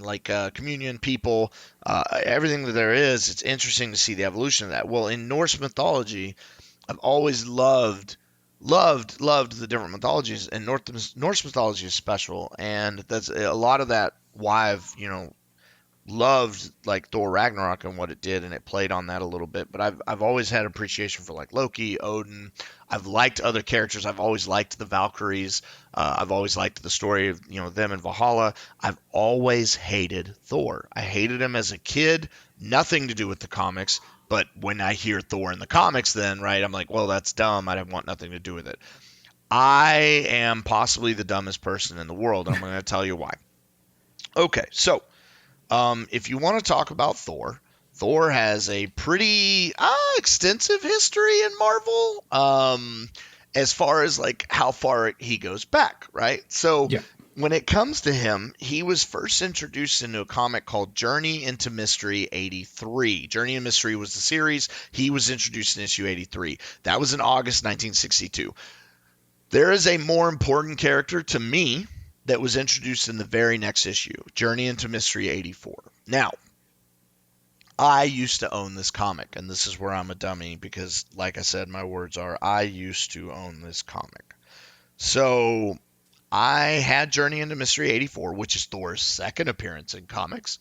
S2: like communion, people, everything that there is, it's interesting to see the evolution of that. Well, in Norse mythology, I've always loved the different mythologies, and Norse mythology is special, and that's a lot of that. Why I've loved like Thor Ragnarok and what it did, and it played on that a little bit. But I've always had appreciation for like Loki, Odin. I've liked other characters. I've always liked the Valkyries. I've always liked the story of them in Valhalla. I've always hated Thor. I hated him as a kid. Nothing to do with the comics. But when I hear Thor in the comics, then right, I'm like, well, that's dumb. I want nothing to do with it. I am possibly the dumbest person in the world, and I'm going to tell you why. Okay, so if you want to talk about Thor, Thor has a pretty extensive history in Marvel, as far as like how far he goes back, right? So
S1: Yeah.
S2: when it comes to him, he was first introduced into a comic called Journey into Mystery 83. Journey into Mystery was the series. He was introduced in issue 83. That was in August 1962. There is a more important character to me that was introduced in the very next issue, Journey into Mystery 84. Now, I used to own this comic, and this is where I'm a dummy because, like I said, my words are, I used to own this comic. So I had Journey into Mystery 84, which is Thor's second appearance in comics,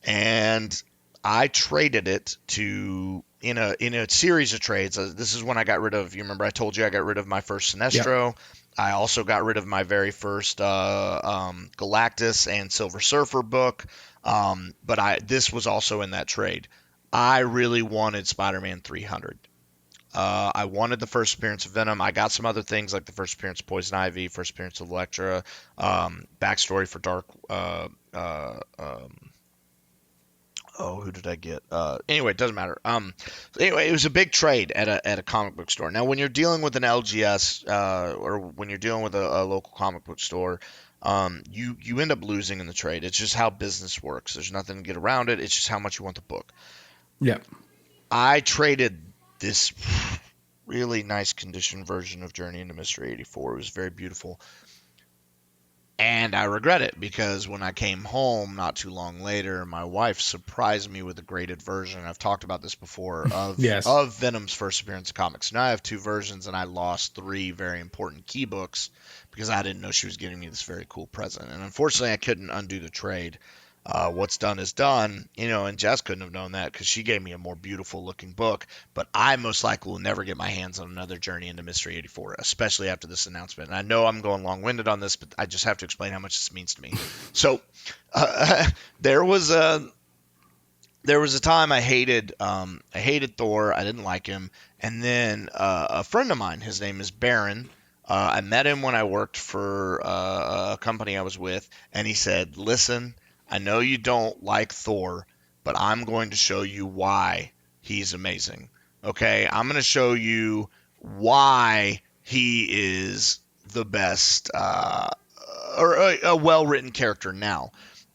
S2: and I traded it to in a series of trades. This is when I got rid of. You remember I told you I got rid of my first Sinestro. Yep. I also got rid of my very first Galactus and Silver Surfer book. But this was also in that trade. I really wanted Spider-Man 300. I wanted the first appearance of Venom. I got some other things like the first appearance of Poison Ivy, first appearance of Elektra, backstory for Dark. Who did I get? Anyway, it doesn't matter. Anyway, it was a big trade at a comic book store. Now, when you're dealing with an LGS or when you're dealing with a local comic book store, you end up losing in the trade. It's just how business works. There's nothing to get around it. It's just how much you want the book.
S1: Yeah.
S2: I traded this really nice condition version of Journey into Mystery 84. It was very beautiful. And I regret it because when I came home not too long later, my wife surprised me with a graded version. I've talked about this before of
S1: Yes.
S2: of Venom's first appearance in comics. Now I have 2 versions, and I lost 3 very important key books because I didn't know she was getting me this very cool present. And unfortunately, I couldn't undo the trade. What's done is done, and Jess couldn't have known that because she gave me a more beautiful looking book, but I most likely will never get my hands on another Journey into Mystery 84, especially after this announcement. And I know I'm going long-winded on this, but I just have to explain how much this means to me. So there was a time I hated Thor. I didn't like him. And then a friend of mine, his name is Baron, I met him when I worked for a company I was with, and he said, listen, I know you don't like Thor, but I'm going to show you why he's amazing. Okay, I'm going to show you why he is the best or a well-written character now.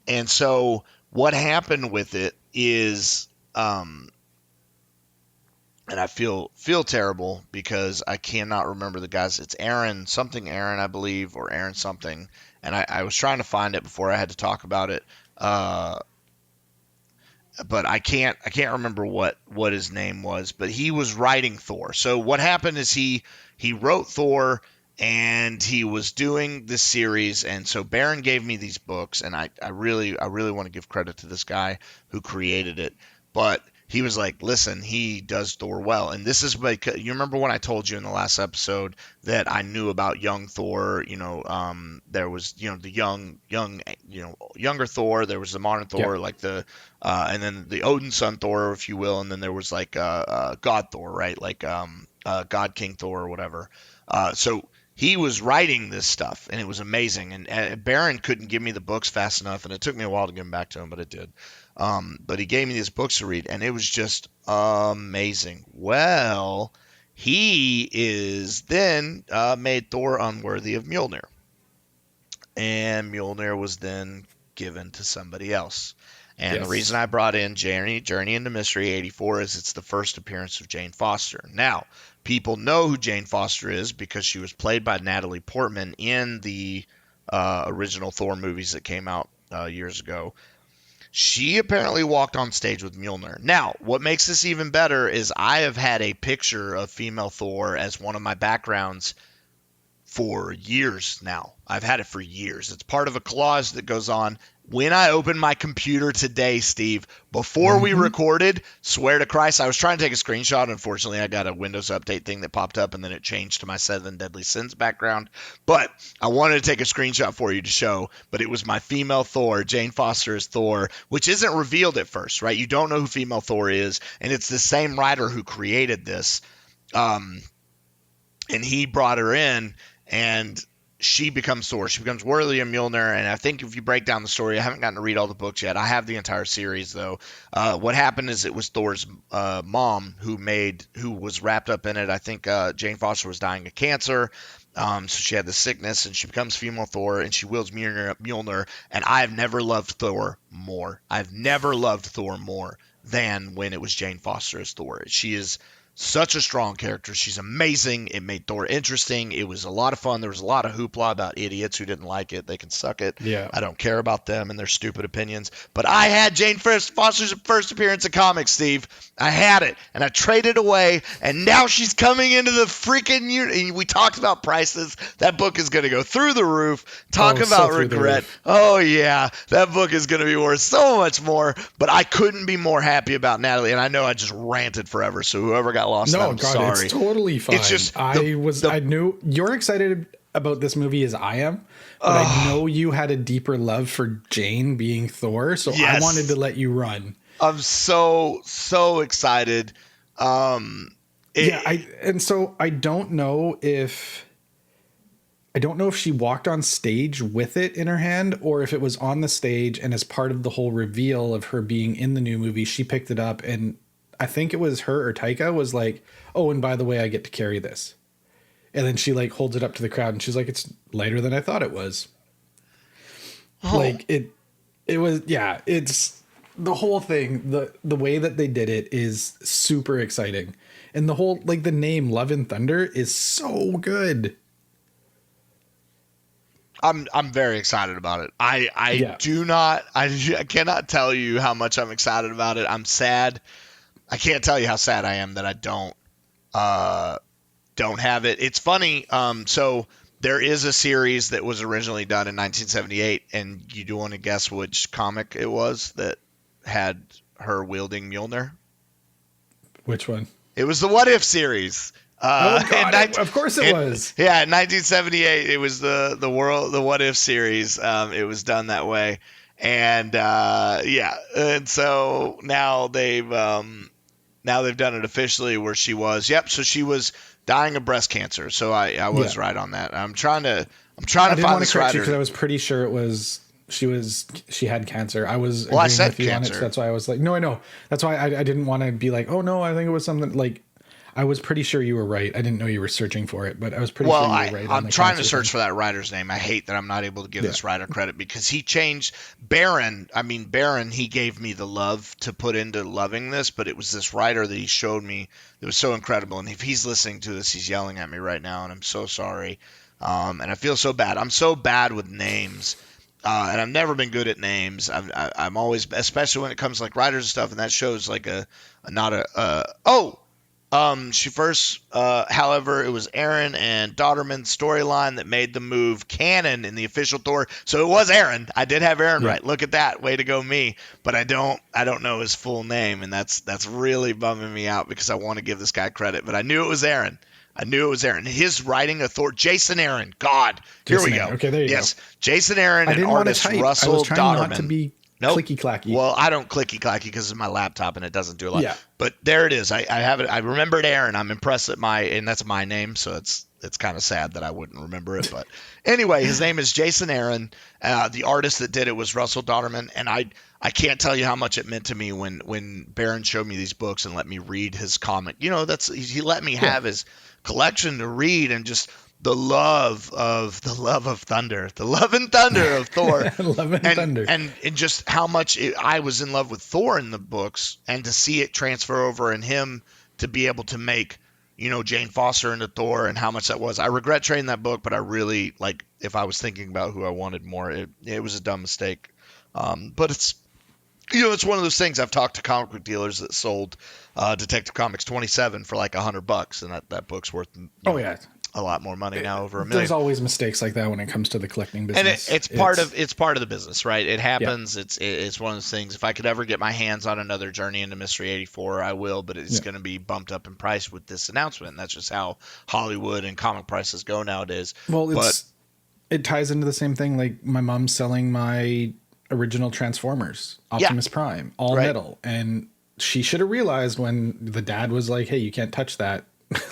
S2: And so what happened with it is, and I feel terrible because I cannot remember the guys. It's Aaron, I believe, or Aaron something. And I was trying to find it before I had to talk about it. But I can't remember what his name was, but he was writing Thor. So what happened is he wrote Thor and he was doing this series, and so Baron gave me these books, and I really want to give credit to this guy who created it. But he was like, listen, he does Thor well. And this is like, you remember when I told you in the last episode that I knew about young Thor, there was, the younger Thor, there was the modern Thor, like and then the Odin son Thor, if you will. And then there was like, God Thor, right? Like, God King Thor or whatever. So he was writing this stuff, and it was amazing. And Baron couldn't give me the books fast enough, and it took me a while to give them back to him, but it did. But he gave me these books to read, and it was just amazing. Well, he is then made Thor unworthy of Mjolnir, and Mjolnir was then given to somebody else. And the reason I brought in Journey into Mystery 84 is it's the first appearance of Jane Foster. Now, people know who Jane Foster is because she was played by Natalie Portman in the original Thor movies that came out years ago. She apparently walked on stage with Mjolnir. Now, what makes this even better is I have had a picture of female Thor as one of my backgrounds for years now. I've had it for years. It's part of a collage that goes on When I opened my computer today, Steve, before we recorded, swear to Christ, I was trying to take a screenshot. Unfortunately, I got a Windows update thing that popped up, and then it changed to my 7 Deadly Sins background. But I wanted to take a screenshot for you to show, but it was my female Thor, Jane Foster as Thor, which isn't revealed at first, right? You don't know who female Thor is, and it's the same writer who created this. And he brought her in, and she becomes Thor. She becomes William Mjolnir, and I think if you break down the story, I haven't gotten to read all the books yet. I have the entire series, though. What happened is it was Thor's mom who was wrapped up in it. I think Jane Foster was dying of cancer, so she had the sickness, and she becomes female Thor, and she wields Mjolnir, and I have never loved Thor more. I've never loved Thor more than when it was Jane Foster as Thor. She is such a strong character. She's amazing. It made Thor interesting. It was a lot of fun. There was a lot of hoopla about idiots who didn't like it. They can suck it.
S1: Yeah.
S2: I don't care about them and their stupid opinions. But I had Jane Foster's first appearance in comics, Steve. I had it, and I traded away, and now she's coming into the freaking unit. We talked about prices. That book is going to go through the roof. Talk about regret. Oh, yeah. That book is going to be worth so much more. But I couldn't be more happy about Natalie, and I know I just ranted forever, so whoever got lost, I'm sorry.
S1: It's totally fine.
S2: It's just
S1: I knew you're excited about this movie as I am, but I know you had a deeper love for Jane being Thor, so I wanted to let you run.
S2: I'm so excited. I
S1: don't know if she walked on stage with it in her hand, or if it was on the stage and as part of the whole reveal of her being in the new movie, she picked it up, and I think it was her or Taika was like, "Oh, and by the way, I get to carry this." And then she like holds it up to the crowd and she's like, "It's lighter than I thought it was." Oh. Like it was, yeah, it's the whole thing. The way that they did it is super exciting. And the whole, like, the name Love and Thunder is so good.
S2: I'm very excited about it. I cannot tell you how much I'm excited about it. I'm sad. I can't tell you how sad I am that I don't have it. It's funny. So there is a series that was originally done in 1978, and you do want to guess which comic it was that had her wielding Mjolnir?
S1: Which one?
S2: It was the What If series.
S1: Of course it was.
S2: Yeah, in 1978, it was the What If series. It was done that way, and and so now they've done it officially where she was. Yep, so she was dying of breast cancer. So I was right on that. I'm trying to find this writer
S1: because I was pretty sure it was. She had cancer. I was agreeing with you on it, so that's why I was like, no, I know. That's why I didn't want to be like, oh no, I think it was something like. I was pretty sure you were right. I didn't know you were searching for it, but I was pretty sure you were right.
S2: I'm trying to search for that writer's name. I hate that I'm not able to give this writer credit because he changed Baron. He gave me the love to put into loving this, but it was this writer that he showed me that was so incredible. And if he's listening to this, he's yelling at me right now, and I'm so sorry. And I feel so bad. I'm so bad with names. And I've never been good at names. I'm always, especially when it comes to like writers and stuff, and that shows like she first, however, it was Errane and Dodderman's storyline that made the move canon in the official Thor. So it was Errane. I did have Errane right. Look at that. Way to go me. But I don't know his full name, and that's really bumming me out because I want to give this guy credit. But I knew it was Errane. His writing of Thor, Jason Errane. God, here we go.
S1: Okay, there you go.
S2: Yes, Jason Errane and artist Russell Dodderman.
S1: Not to be clicky clacky.
S2: Well, I don't clicky clacky because it's my laptop and it doesn't do a lot.
S1: Yeah.
S2: But there it is. I have it. I remembered Errane. I'm impressed and that's my name, so it's kind of sad that I wouldn't remember it. But anyway, his name is Jason Errane. The artist that did it was Russell Dodderman, and I can't tell you how much it meant to me when Baron showed me these books and let me read his comic. You know, he let me have his collection to read, and just the love of thunder, the love and thunder of Thor,
S1: thunder,
S2: and just how much I was in love with Thor in the books, and to see it transfer over and him to be able to make, Jane Foster into Thor, and how much that was. I regret trading that book, but I really if I was thinking about who I wanted more, it was a dumb mistake. But it's one of those things. I've talked to comic book dealers that sold Detective Comics 27 for like $100, and that book's worth a lot more money now, over $1 million.
S1: There's always mistakes like that when it comes to the collecting business.
S2: And it's part of the business, right? It happens. Yeah. It's one of those things. If I could ever get my hands on another Journey into Mystery 84, I will, but it's going to be bumped up in price with this announcement. And that's just how Hollywood and comic prices go nowadays.
S1: Well, it ties into the same thing. Like my mom's selling my original Transformers, Optimus Prime, all metal, and she should have realized when the dad was like, "Hey, you can't touch that."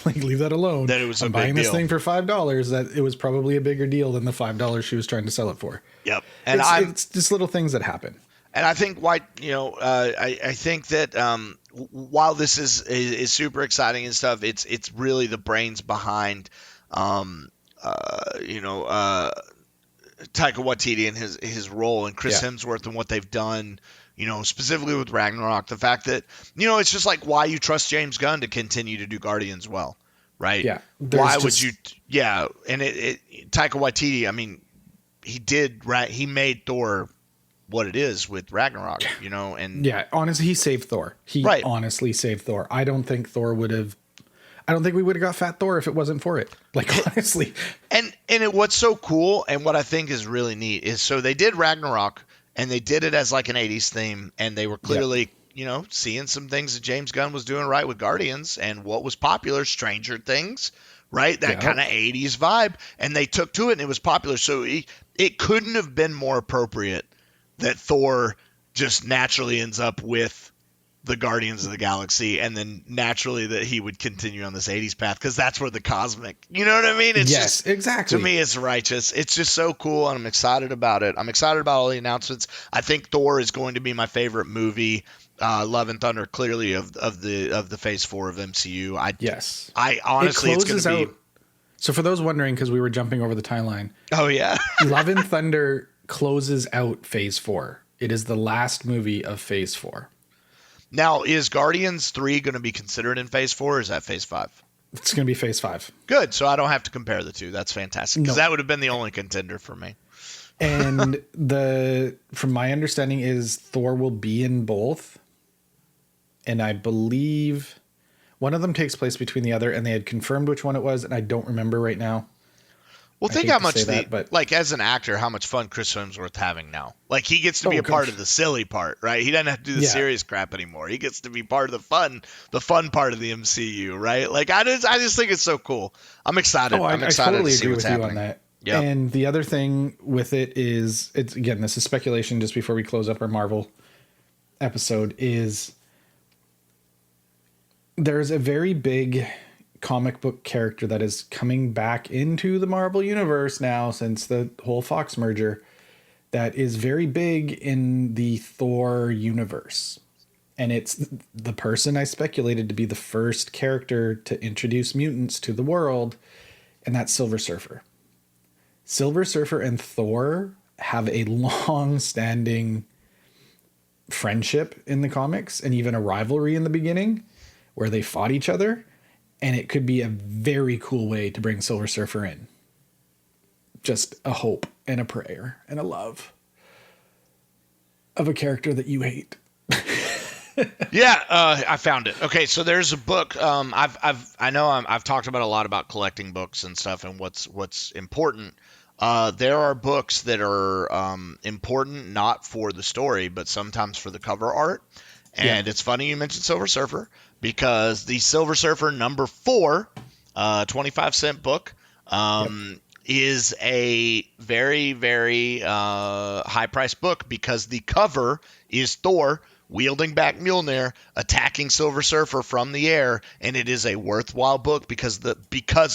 S1: Like, leave that alone.
S2: That it was
S1: I'm buying this thing for $5. That it was probably a bigger deal than the $5 she was trying to sell it for.
S2: Yep, and
S1: it's just little things that happen.
S2: And I think I think that while this is super exciting and stuff, it's really the brains behind Taika Waititi and his role, and Chris Hemsworth and what they've done. Specifically with Ragnarok, the fact that, it's just like why you trust James Gunn to continue to do Guardians well, right?
S1: Yeah.
S2: Why would you? Yeah. And Taika Waititi, I mean, he made Thor what it is with Ragnarok, and
S1: honestly, he saved Thor. He honestly saved Thor. I don't think we would have got Fat Thor if it wasn't for it. Like, honestly.
S2: And what's so cool and what I think is really neat is, so they did Ragnarok. And they did it as like an 80s theme, and they were clearly, seeing some things that James Gunn was doing right with Guardians, and what was popular, Stranger Things, right? That kind of 80s vibe, and they took to it, and it was popular. So it couldn't have been more appropriate that Thor just naturally ends up with the Guardians of the Galaxy, and then naturally that he would continue on this 80s path, because that's where the cosmic, you know what I mean?
S1: Yes, exactly.
S2: To me, it's righteous. It's just so cool, and I'm excited about it. I'm excited about all the announcements. I think Thor is going to be my favorite movie. Love and Thunder, clearly of the Phase 4 of MCU. I honestly, it's going to be.
S1: So for those wondering, because we were jumping over the timeline.
S2: Oh yeah,
S1: Love and Thunder closes out Phase 4. It is the last movie of Phase 4.
S2: Now, is Guardians 3 going to be considered in Phase 4, or is that Phase 5?
S1: It's going to be Phase 5.
S2: Good, so I don't have to compare the two. That's fantastic, because that would have been the only contender for me.
S1: And from my understanding is Thor will be in both. And I believe one of them takes place between the other, and they had confirmed which one it was, and I don't remember right now.
S2: Well, think how much like as an actor, how much fun Chris Hemsworth having now. Like, he gets to be a part of the silly part, right? He doesn't have to do the serious crap anymore. He gets to be part of the fun part of the MCU, right? Like, I just think it's so cool. I'm excited. I'm excited to see what's happening.
S1: I totally agree with you on that. Yep. And the other thing with it is, this is speculation just before we close up our Marvel episode, is there's a very big comic book character that is coming back into the Marvel universe now since the whole Fox merger, that is very big in the Thor universe. And it's the person I speculated to be the first character to introduce mutants to the world, and that's Silver Surfer. Silver Surfer and Thor have a long-standing friendship in the comics, and even a rivalry in the beginning where they fought each other. And it could be a very cool way to bring Silver Surfer in. Just a hope and a prayer and a love of a character that you hate.
S2: I found it. Okay, so there's a book. I've talked about a lot about collecting books and stuff and what's important. There are books that are important not for the story, but sometimes for the cover art. And it's funny you mentioned Silver Surfer, because the Silver Surfer number 4, 25-cent book, is a very, very high-priced book, because the cover is Thor wielding back Mjolnir, attacking Silver Surfer from the air, and it is a worthwhile book because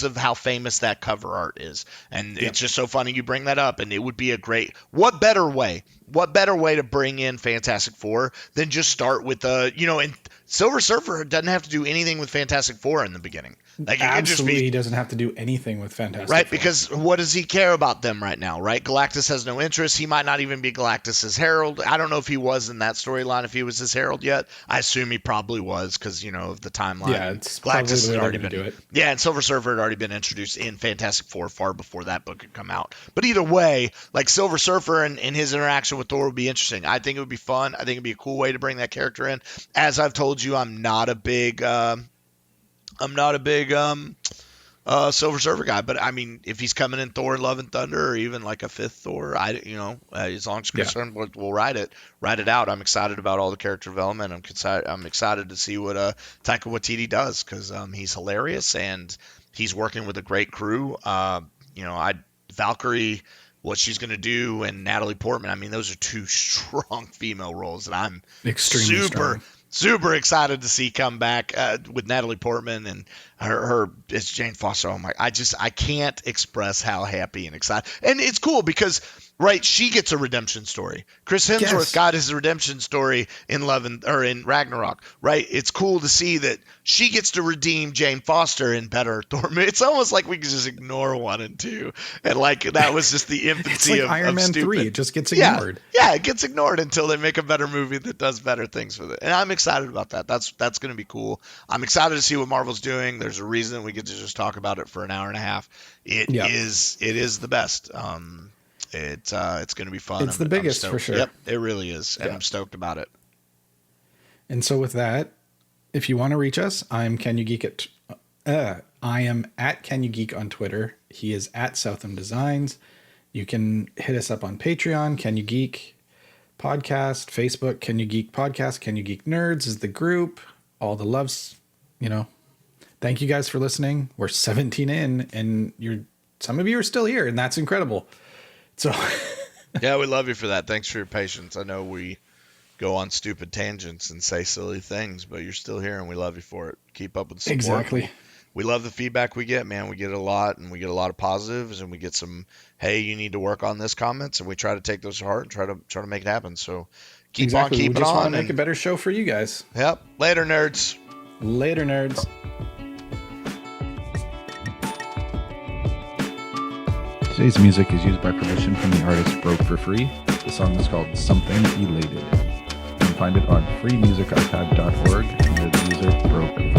S2: of how famous that cover art is. And it's just so funny you bring that up, and it would be a great – what better way to bring in Fantastic Four than just start with and Silver Surfer doesn't have to do anything with Fantastic Four in the beginning. Like,
S1: absolutely, he doesn't have to do anything with Fantastic
S2: Four.
S1: Because
S2: what does he care about them right now, right? Galactus has no interest. He might not even be Galactus' herald. I don't know if he was in that storyline, if he was his herald yet. I assume he probably was, because, of the timeline.
S1: Yeah, it's
S2: Galactus had already been
S1: do it.
S2: Yeah, and Silver Surfer had already been introduced in Fantastic Four far before that book had come out. But either way, like, Silver Surfer and his interaction with Thor would be interesting. I think it would be fun. I think it'd be a cool way to bring that character in. As I've told you, I'm not a big Silver Surfer guy. But I mean, if he's coming in Thor: Love and Thunder, or even like a fifth Thor, as long as Chris Hemsworth will ride it out. I'm excited about all the character development. I'm excited to see what Taika Waititi does, because he's hilarious and he's working with a great crew. Valkyrie, what she's going to do, and Natalie Portman. I mean, those are two strong female roles that I'm
S1: Extremely strong.
S2: Super excited to see come back with Natalie Portman and her it's Jane Foster. Oh my, I can't express how happy and excited. And it's cool because, right, she gets a redemption story. Chris Hemsworth got his redemption story in in Ragnarok, right? It's cool to see that she gets to redeem Jane Foster in better Thor. It's almost like we could just ignore 1 and 2, and like that was just the infancy
S1: it's like
S2: of
S1: Iron Man
S2: stupid.
S1: 3. It just gets ignored.
S2: Yeah, it gets ignored until they make a better movie that does better things with it. And I'm excited about that. That's going to be cool. I'm excited to see what Marvel's doing. There's a reason we get to just talk about it for an hour and a half. It is the best. It's going to be fun.
S1: It's the biggest for sure.
S2: Yep, it really is, and I'm stoked about it.
S1: And so with that, if you want to reach us, I am at CanYouGeek on Twitter. He is at Southam Designs. You can hit us up on Patreon, Can You Geek Podcast, Facebook, Can You Geek Podcast, Can You Geek Nerds is the group. All the loves, Thank you guys for listening. We're 17 in, and some of you are still here, and that's incredible. So
S2: yeah, we love you for that. Thanks for your patience. I know we go on stupid tangents and say silly things, but you're still here, and we love you for it. Keep up with the support.
S1: Exactly.
S2: We love the feedback we get, man. We get a lot, and we get a lot of positives, and we get some, hey, you need to work on this comments, and we try to take those to heart and try to make it happen. So keep on keeping on.
S1: We just want to make a better show for you guys.
S2: Yep. Later, nerds.
S1: Later, nerds.
S3: Today's music is used by permission from the artist Broke for free. The song is called Something Elated. You can find it on freemusicarchive.org under the user Broke for free.